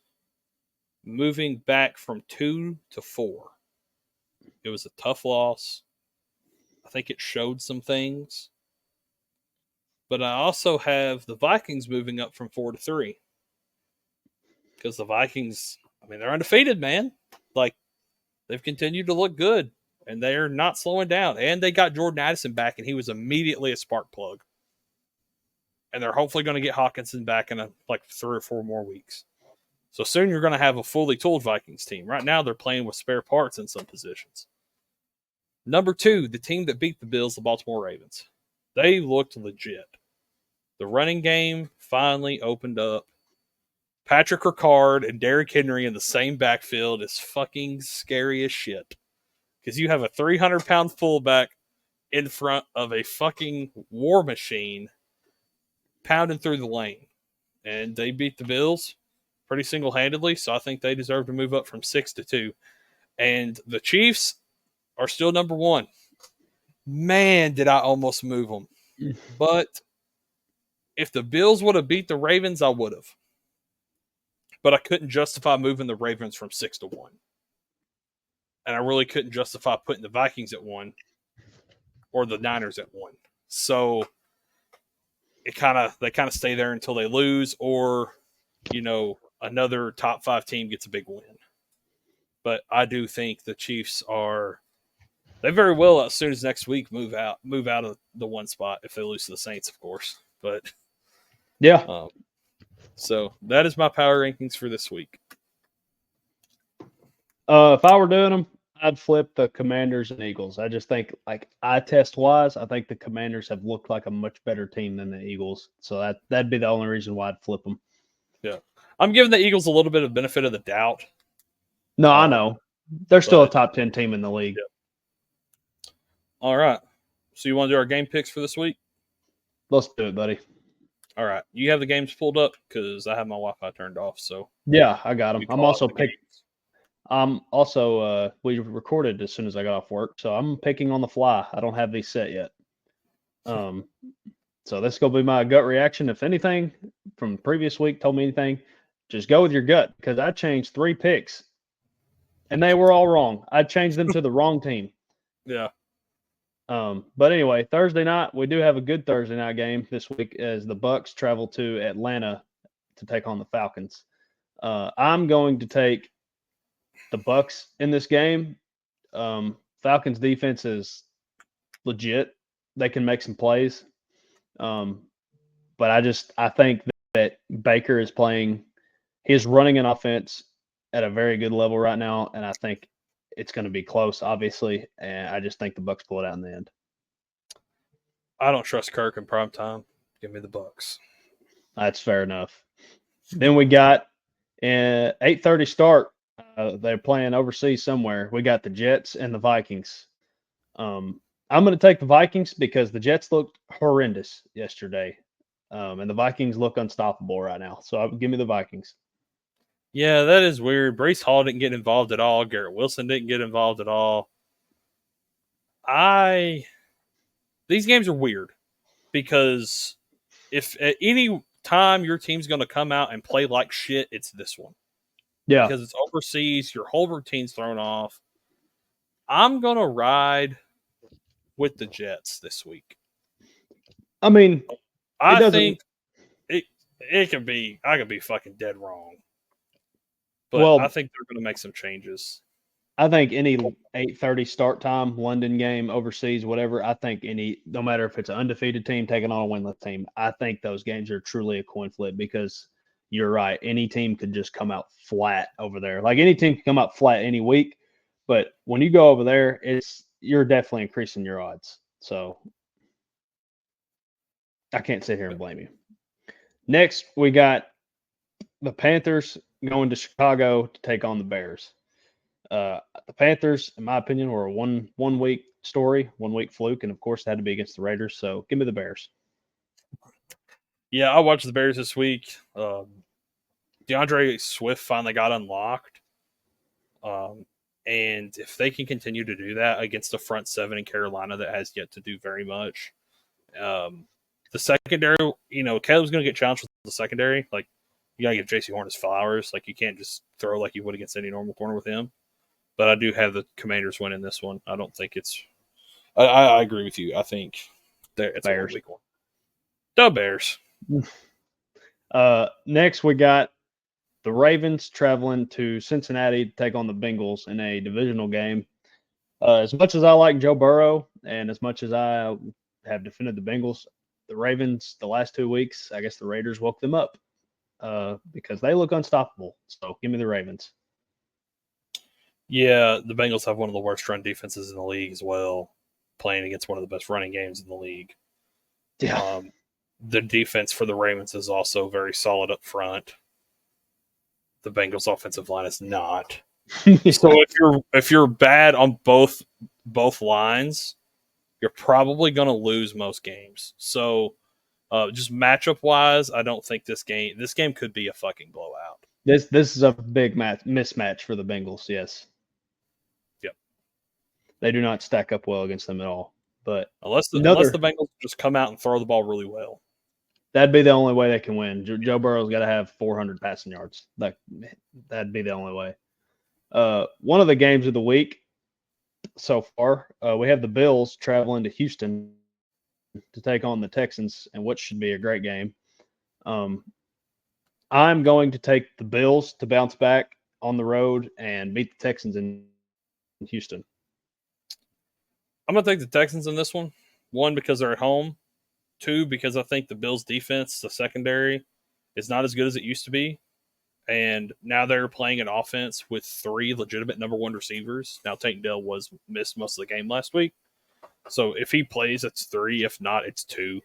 A: moving back from 2 to 4. It was a tough loss. I think it showed some things. But I also have the Vikings moving up from 4 to 3. Because the Vikings, they're undefeated, man. Like, they've continued to look good. And they're not slowing down. And they got Jordan Addison back, and he was immediately a spark plug. And they're hopefully going to get Hawkinson back in 3 or 4 more weeks. So soon you're going to have a fully tooled Vikings team. Right now they're playing with spare parts in some positions. Number 2, the team that beat the Bills, the Baltimore Ravens. They looked legit. The running game finally opened up. Patrick Ricard and Derrick Henry in the same backfield is fucking scary as shit. Because you have a 300-pound fullback in front of a fucking war machine pounding through the lane. And they beat the Bills pretty single-handedly, so I think they deserve to move up from 6 to 2. And the Chiefs are still number 1. Man, did I almost move them. But if the Bills would have beat the Ravens, I would have. But I couldn't justify moving the Ravens from 6 to 1. And I really couldn't justify putting the Vikings at 1 or the Niners at 1. So they kind of stay there until they lose, or another top 5 team gets a big win. But I do think the Chiefs they very well as soon as next week move out of the 1 spot if they lose to the Saints, of course. But
B: yeah.
A: So that is my power rankings for this week.
B: If I were doing them, I'd flip the Commanders and Eagles. I just think, eye test wise, I think the Commanders have looked like a much better team than the Eagles. So that'd be the only reason why I'd flip them.
A: Yeah, I'm giving the Eagles a little bit of benefit of the doubt.
B: No, I know they're still a top 10 team in the league.
A: Yeah. All right. So you want to do our game picks for this week?
B: Let's do it, buddy.
A: All right. You have the games pulled up because I have my Wi-Fi turned off. So
B: yeah, I got them. I'm also picking. We recorded as soon as I got off work, so I'm picking on the fly. I don't have these set yet. So this is going to be my gut reaction. If anything from the previous week told me anything, just go with your gut, because I changed 3 picks and they were all wrong. I changed them to the wrong team.
A: Yeah.
B: But anyway, Thursday night, we do have a good Thursday night game this week as the Bucs travel to Atlanta to take on the Falcons. I'm going to take the Bucs in this game. Falcons defense is legit. They can make some plays. But I think that Baker is he's running an offense at a very good level right now. And I think it's going to be close, obviously. And I just think the Bucs pull it out in the end.
A: I don't trust Kirk in prime time. Give me the Bucs.
B: That's fair enough. Then we got an 8:30 start. They're playing overseas somewhere. We got the Jets and the Vikings. I'm going to take the Vikings because the Jets looked horrendous yesterday, and the Vikings look unstoppable right now. So give me the Vikings.
A: Yeah, that is weird. Breece Hall didn't get involved at all. Garrett Wilson didn't get involved at all. These games are weird because if at any time your team's going to come out and play like shit, it's this one.
B: Yeah.
A: Because it's overseas, your whole routine's thrown off. I'm going to ride with the Jets this week.
B: I mean,
A: I think it could be. I could be fucking dead wrong, but I think they're going to make some changes.
B: I think any 8:30 start time, London game, overseas, whatever. I think no matter if it's an undefeated team taking on a winless team, I think those games are truly a coin flip because you're right. Any team could just come out flat over there. Like any team can come out flat any week, but when you go over there, you're definitely increasing your odds. So I can't sit here and blame you. Next, we got the Panthers going to Chicago to take on the Bears. The Panthers, in my opinion, were a one week story, 1 week fluke, and of course, it had to be against the Raiders. So give me the Bears.
A: Yeah, I watched the Bears this week. DeAndre Swift finally got unlocked. And if they can continue to do that against the front seven in Carolina that has yet to do very much, the secondary, Caleb's going to get challenged with the secondary. Like, you got to give J.C. Horn his flowers. Like, you can't just throw like you would against any normal corner with him. But I do have the Commanders winning this one. I don't think it's – I agree with you. I think it's
B: Bears.
A: a weak one. The Bears.
B: Next, we got the Ravens traveling to Cincinnati to take on the Bengals in a divisional game. As much as I like Joe Burrow and as much as I have defended the Bengals, the Ravens, the last 2 weeks, I guess the Raiders woke them up because they look unstoppable. So give me the Ravens.
A: Yeah, the Bengals have one of the worst run defenses in the league as well, playing against one of the best running games in the league.
B: Yeah.
A: The defense for the Ravens is also very solid up front. The Bengals' offensive line is not.
B: Yeah.
A: So if you're bad on both lines, you're probably going to lose most games. So just matchup wise, I don't think this game could be a fucking blowout.
B: This is a big mismatch for the Bengals. Yes.
A: Yep.
B: They do not stack up well against them at all. But
A: unless the Bengals just come out and throw the ball really well,
B: that'd be the only way they can win. Joe Burrow's got to have 400 passing yards. That'd be the only way. One of the games of the week so far, we have the Bills traveling to Houston to take on the Texans, and what should be a great game. I'm going to take the Bills to bounce back on the road and beat the Texans in Houston.
A: I'm going to take the Texans in this one. 1, because they're at home. 2, because I think the Bills' defense, the secondary, is not as good as it used to be. And now they're playing an offense with 3 legitimate number 1 receivers. Now, Tank Dell was missed most of the game last week. So if he plays, it's 3. If not, it's 2.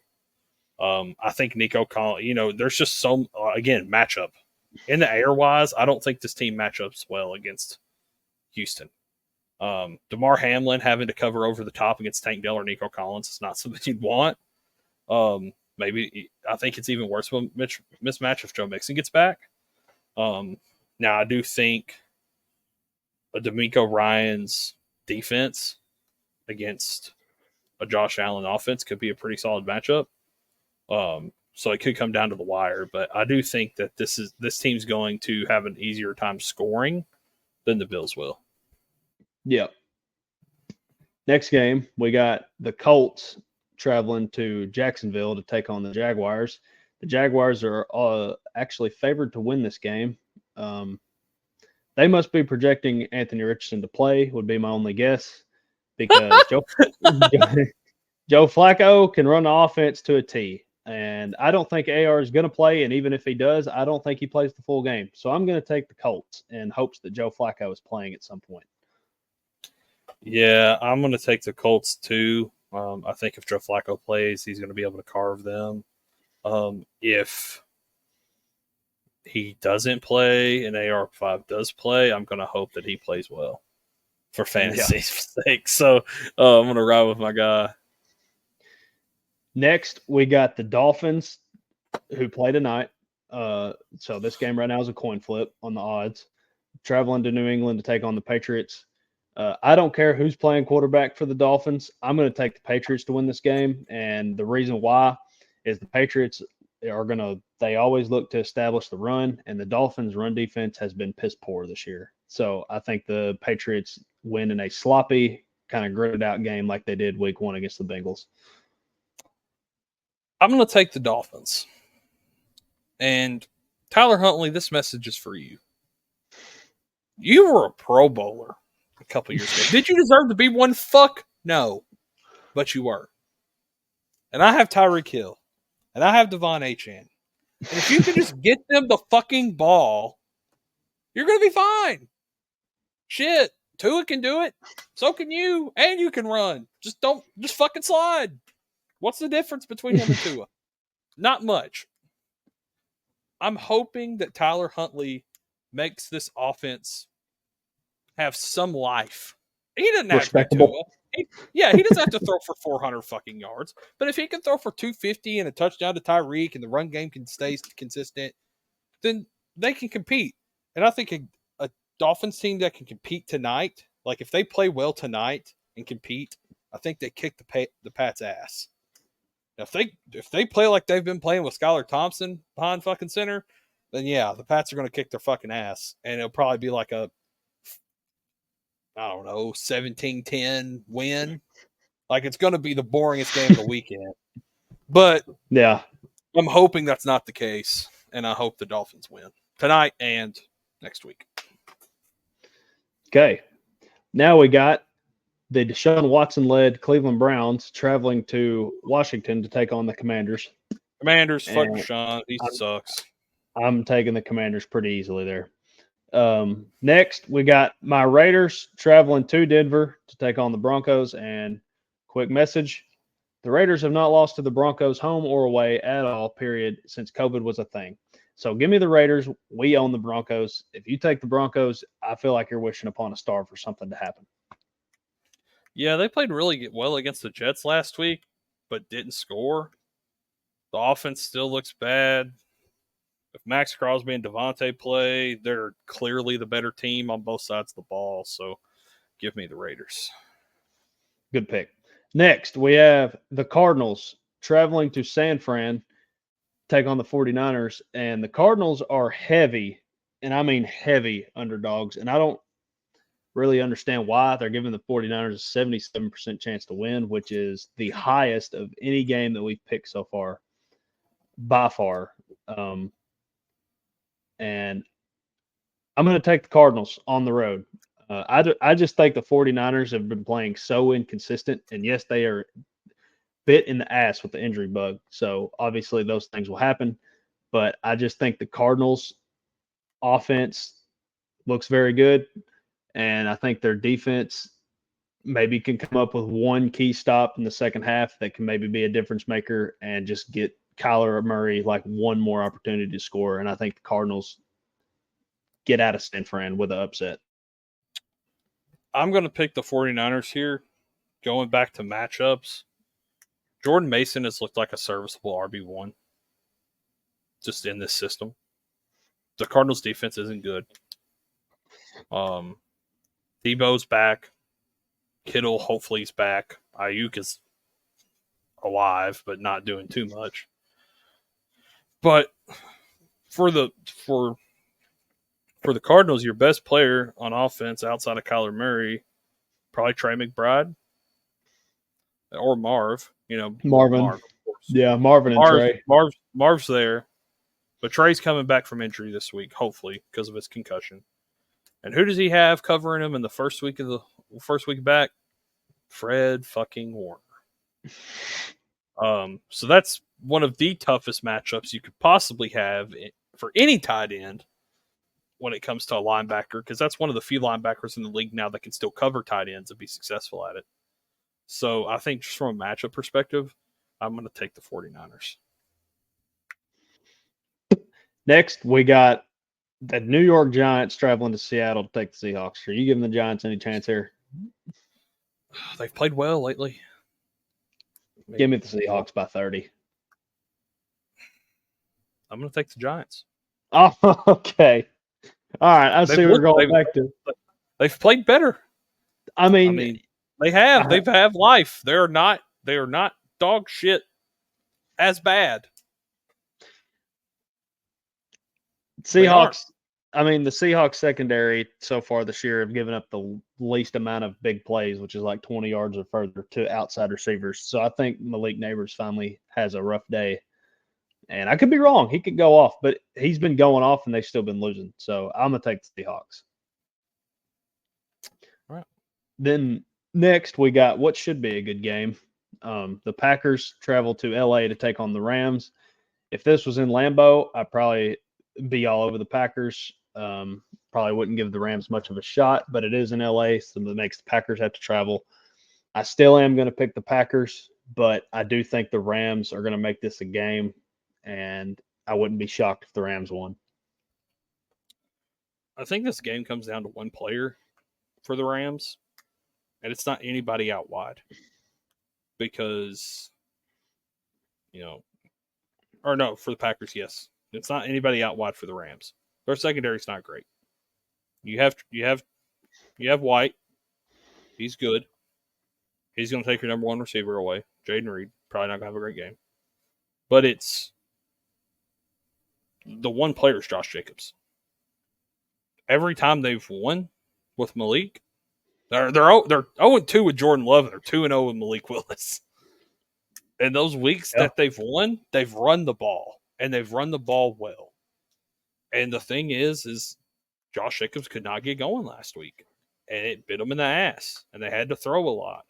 A: I think Nico Collins, there's just some, again, matchup. In the air-wise, I don't think this team matchups well against Houston. DeMar Hamlin having to cover over the top against Tank Dell or Nico Collins is not something you'd want. Maybe I think it's even worse of a mismatch if Joe Mixon gets back. Now, I do think a D'Amico Ryans defense against a Josh Allen offense could be a pretty solid matchup. So it could come down to the wire, but I do think that this team's going to have an easier time scoring than the Bills will.
B: Yep. Next game, we got the Colts traveling to Jacksonville to take on the Jaguars. The Jaguars are actually favored to win this game. They must be projecting Anthony Richardson to play, would be my only guess, because Joe Flacco can run the offense to a T. And I don't think AR is going to play, and even if he does, I don't think he plays the full game. So I'm going to take the Colts in hopes that Joe Flacco is playing at some point.
A: Yeah, I'm going to take the Colts too. I think if Joe Flacco plays, he's going to be able to carve them. If he doesn't play and AR5 does play, I'm going to hope that he plays well for fantasy's sake. So I'm going to ride with my guy.
B: Next, we got the Dolphins, who play tonight. So this game right now is a coin flip on the odds. Traveling to New England to take on the Patriots. I don't care who's playing quarterback for the Dolphins. I'm going to take the Patriots to win this game. And the reason why is the Patriots they always look to establish the run, and the Dolphins' run defense has been piss poor this year. So I think the Patriots win in a sloppy kind of gritted out game like they did week 1 against the Bengals.
A: I'm going to take the Dolphins. And Tyler Huntley, this message is for you. You were a Pro Bowler a couple years ago. Did you deserve to be one? Fuck no. But you were. And I have Tyreek Hill. And I have Devon Achane. And if you can just get them the fucking ball, you're going to be fine. Shit. Tua can do it. So can you. And you can run. Just fucking slide. What's the difference between him and Tua? Not much. I'm hoping that Tyler Huntley makes this offense have some life. He doesn't have to be Tua. He doesn't have to throw for 400 fucking yards. But if he can throw for 250 and a touchdown to Tyreek and the run game can stay consistent, then they can compete. And I think a Dolphins team that can compete tonight, like if they play well tonight and compete, I think they kick the Pats' ass. Now, if they play like they've been playing with Skylar Thompson behind fucking center, then yeah, the Pats are going to kick their fucking ass. And it'll probably be like a, I don't know, 17-10 win. Like it's going to be the boringest game of the weekend. But
B: yeah,
A: I'm hoping that's not the case. And I hope the Dolphins win tonight and next week.
B: Okay. Now we got the Deshaun Watson-led Cleveland Browns traveling to Washington to take on the Commanders.
A: Commanders, fuck Deshaun. He sucks.
B: I'm taking the Commanders pretty easily there. Next, we got my Raiders traveling to Denver to take on the Broncos. And quick message, the Raiders have not lost to the Broncos home or away at all, period, since COVID was a thing. So give me the Raiders. We own the Broncos. If you take the Broncos, I feel like you're wishing upon a star for something to happen.
A: Yeah, they played really well against the Jets last week, but didn't score. The offense still looks bad. If Max Crosby and Devontae play, they're clearly the better team on both sides of the ball. So give me the Raiders.
B: Good pick. Next, we have the Cardinals traveling to San Fran, take on the 49ers. And the Cardinals are heavy, and I mean heavy underdogs. And I don't really understand why. They're giving the 49ers a 77% chance to win, which is the highest of any game that we've picked so far, by far. And I'm going to take the Cardinals on the road. I just think the 49ers have been playing so inconsistent. And yes, they are bit in the ass with the injury bug. So obviously those things will happen. But I just think the Cardinals offense looks very good. And I think their defense maybe can come up with one key stop in the second half that can maybe be a difference maker and just get Kyler Murray like one more opportunity to score. And I think the Cardinals get out of San Fran with an upset.
A: I'm going to pick the 49ers here. Going back to matchups, Jordan Mason has looked like a serviceable RB1 just in this system. The Cardinals defense isn't good. Debo's back. Kittle hopefully is back. Ayuk is alive, but not doing too much. But for the Cardinals, your best player on offense outside of Kyler Murray, probably Trey McBride or Marv.
B: Marvin.
A: Marv, of course.
B: Yeah, Marvin and Trey.
A: Marv's there, but Trey's coming back from injury this week, hopefully because of his concussion. And who does he have covering him in the first week back? Fred fucking Warner. So that's one of the toughest matchups you could possibly have for any tight end when it comes to a linebacker, because that's one of the few linebackers in the league now that can still cover tight ends and be successful at it. So I think just from a matchup perspective, I'm going to take the 49ers.
B: Next, we got the New York Giants traveling to Seattle to take the Seahawks. Are you giving the Giants any chance here?
A: They've played well lately.
B: Give me the Seahawks by 30.
A: I'm going to take the Giants.
B: Oh, okay. All right. I see we're going back to.
A: They've played better.
B: I mean,
A: they have. They've had life. They are not dog shit as bad.
B: Seahawks I mean, the Seahawks secondary so far this year have given up the least amount of big plays, which is like 20 yards or further to outside receivers. So I think Malik Neighbors finally has a rough day. And I could be wrong. He could go off, but he's been going off and they've still been losing. So I'm going to take the Seahawks.
A: All right.
B: Then next, we got what should be a good game. The Packers travel to LA to take on the Rams. If this was in Lambeau, I'd probably be all over the Packers. Probably wouldn't give the Rams much of a shot, but it is in LA, so that makes the Packers have to travel. I still am going to pick the Packers, but I do think the Rams are going to make this a game, and I wouldn't be shocked if the Rams won.
A: I think this game comes down to one player for the Rams, and it's not anybody out wide. Because, or no, for the Packers, yes. It's not anybody out wide for the Rams. Their secondary's not great. You have White. He's good. He's going to take your number one receiver away. Jaden Reed, probably not going to have a great game. But it's the one player is Josh Jacobs. Every time they've won with Malik, they're 0-2 with Jordan Love, and they're 2-0 with Malik Willis. And those weeks that they've won, they've run the ball, and they've run the ball well. And the thing is Josh Jacobs could not get going last week, and it bit them in the ass, and they had to throw a lot,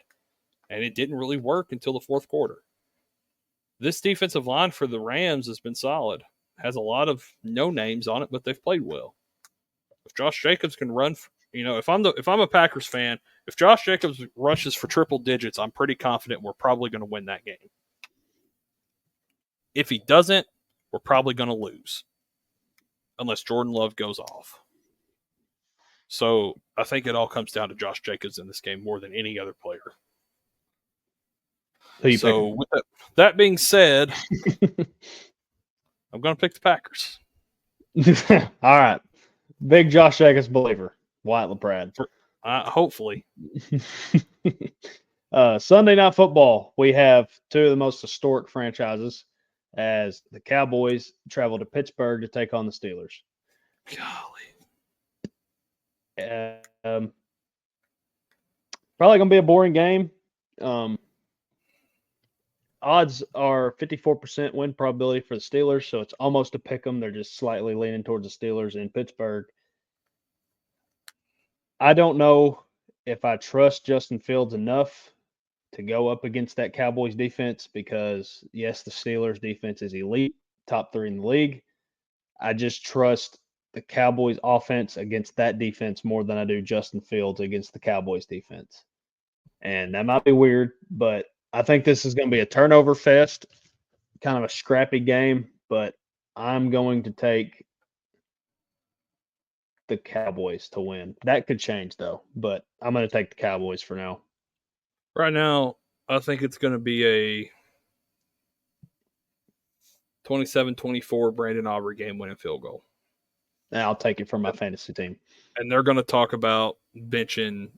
A: and it didn't really work until the fourth quarter. This defensive line for the Rams has been solid. Has a lot of no names on it, but they've played well. If Josh Jacobs can run, if I'm a Packers fan, if Josh Jacobs rushes for triple digits, I'm pretty confident we're probably going to win that game. If he doesn't, we're probably going to lose, unless Jordan Love goes off. So I think it all comes down to Josh Jacobs in this game more than any other player. So with that being said, I'm going to pick the Packers.
B: All right. Big Josh Jacobs believer, Wyatt LaPrade.
A: Hopefully.
B: Sunday Night Football, we have two of the most historic franchises as the Cowboys travel to Pittsburgh to take on the Steelers.
A: Golly.
B: Probably going to be a boring game. Odds are 54% win probability for the Steelers, so it's almost a pick 'em. They're just slightly leaning towards the Steelers in Pittsburgh. I don't know if I trust Justin Fields enough to go up against that Cowboys defense because, yes, the Steelers defense is elite, top 3 in the league. I just trust the Cowboys offense against that defense more than I do Justin Fields against the Cowboys defense. And that might be weird, but I think this is going to be a turnover fest, kind of a scrappy game, but I'm going to take the Cowboys to win. That could change, though, but I'm going to take the Cowboys for now.
A: Right now, I think it's going to be a 27-24 Brandon Aubrey game-winning field goal.
B: And I'll take it from my fantasy team.
A: And they're going to talk about benching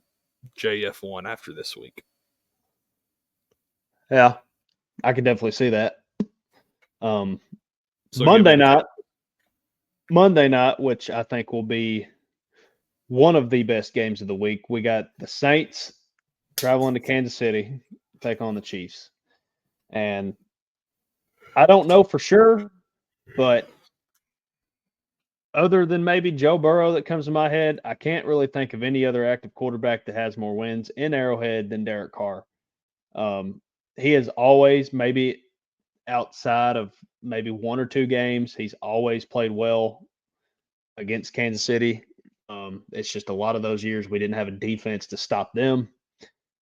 A: JF1 after this week.
B: Yeah, I can definitely see that.
A: So
B: Monday night, which I think will be one of the best games of the week, we got the Saints traveling to Kansas City, take on the Chiefs. And I don't know for sure, but other than maybe Joe Burrow that comes to my head, I can't really think of any other active quarterback that has more wins in Arrowhead than Derek Carr. He has always, maybe outside of maybe 1 or 2 games, he's always played well against Kansas City. It's just a lot of those years we didn't have a defense to stop them.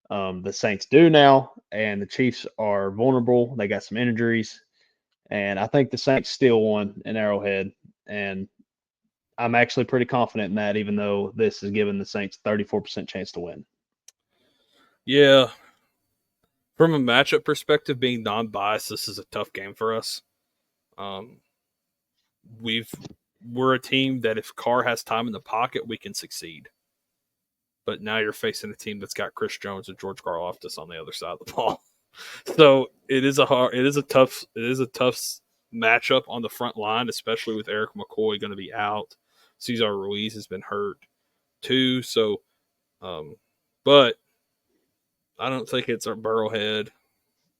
B: The Saints do now, and the Chiefs are vulnerable. They got some injuries, and I think the Saints still won in Arrowhead, and I'm actually pretty confident in that, even though this is giving the Saints 34% chance to win.
A: Yeah. From a matchup perspective, being non-biased, this is a tough game for us. We're a team that if Carr has time in the pocket, we can succeed. But now you're facing a team that's got Chris Jones and George Karlaftis on the other side of the ball. So it is a tough matchup on the front line, especially with Eric McCoy going to be out. Cesar Ruiz has been hurt too. So, but I don't think it's our Burrowhead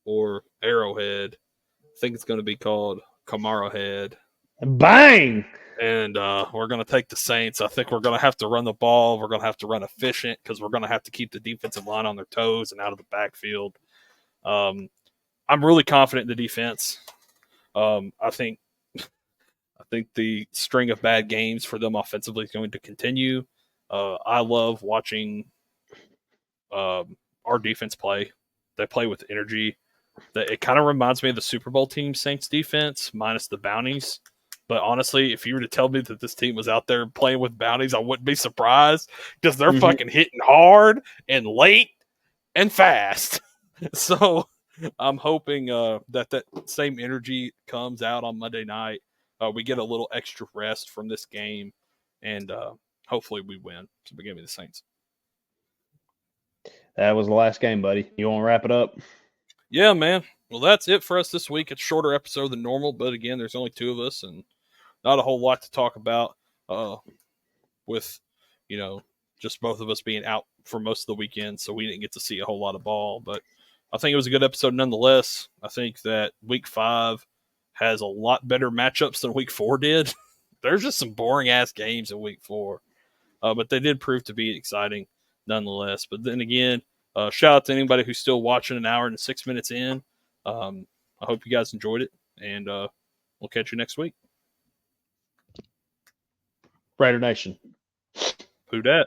A: or Arrowhead. I think it's going to be called Camaro Head.
B: Bang!
A: And we're going to take the Saints. I think we're going to have to run the ball. We're going to have to run efficient because we're going to have to keep the defensive line on their toes and out of the backfield. I'm really confident in the defense. I think the string of bad games for them offensively is going to continue. I love watching our defense play. They play with energy. It kind of reminds me of the Super Bowl team Saints defense minus the bounties. But honestly, if you were to tell me that this team was out there playing with bounties, I wouldn't be surprised because they're fucking hitting hard and late and fast. So I'm hoping that same energy comes out on Monday night. We get a little extra rest from this game, and hopefully we win. So give me the Saints.
B: That was the last game, buddy. You want to wrap it up?
A: Yeah, man. Well, that's it for us this week. It's a shorter episode than normal, but again, there's only two of us and not a whole lot to talk about with, just both of us being out for most of the weekend, so we didn't get to see a whole lot of ball. But I think it was a good episode nonetheless. I think that Week 5 has a lot better matchups than Week 4 did. There's just some boring-ass games in Week 4. But they did prove to be exciting nonetheless. But then again, shout out to anybody who's still watching an hour and 6 minutes in. I hope you guys enjoyed it, and we'll catch you next week.
B: Raider Nation.
A: Who dat?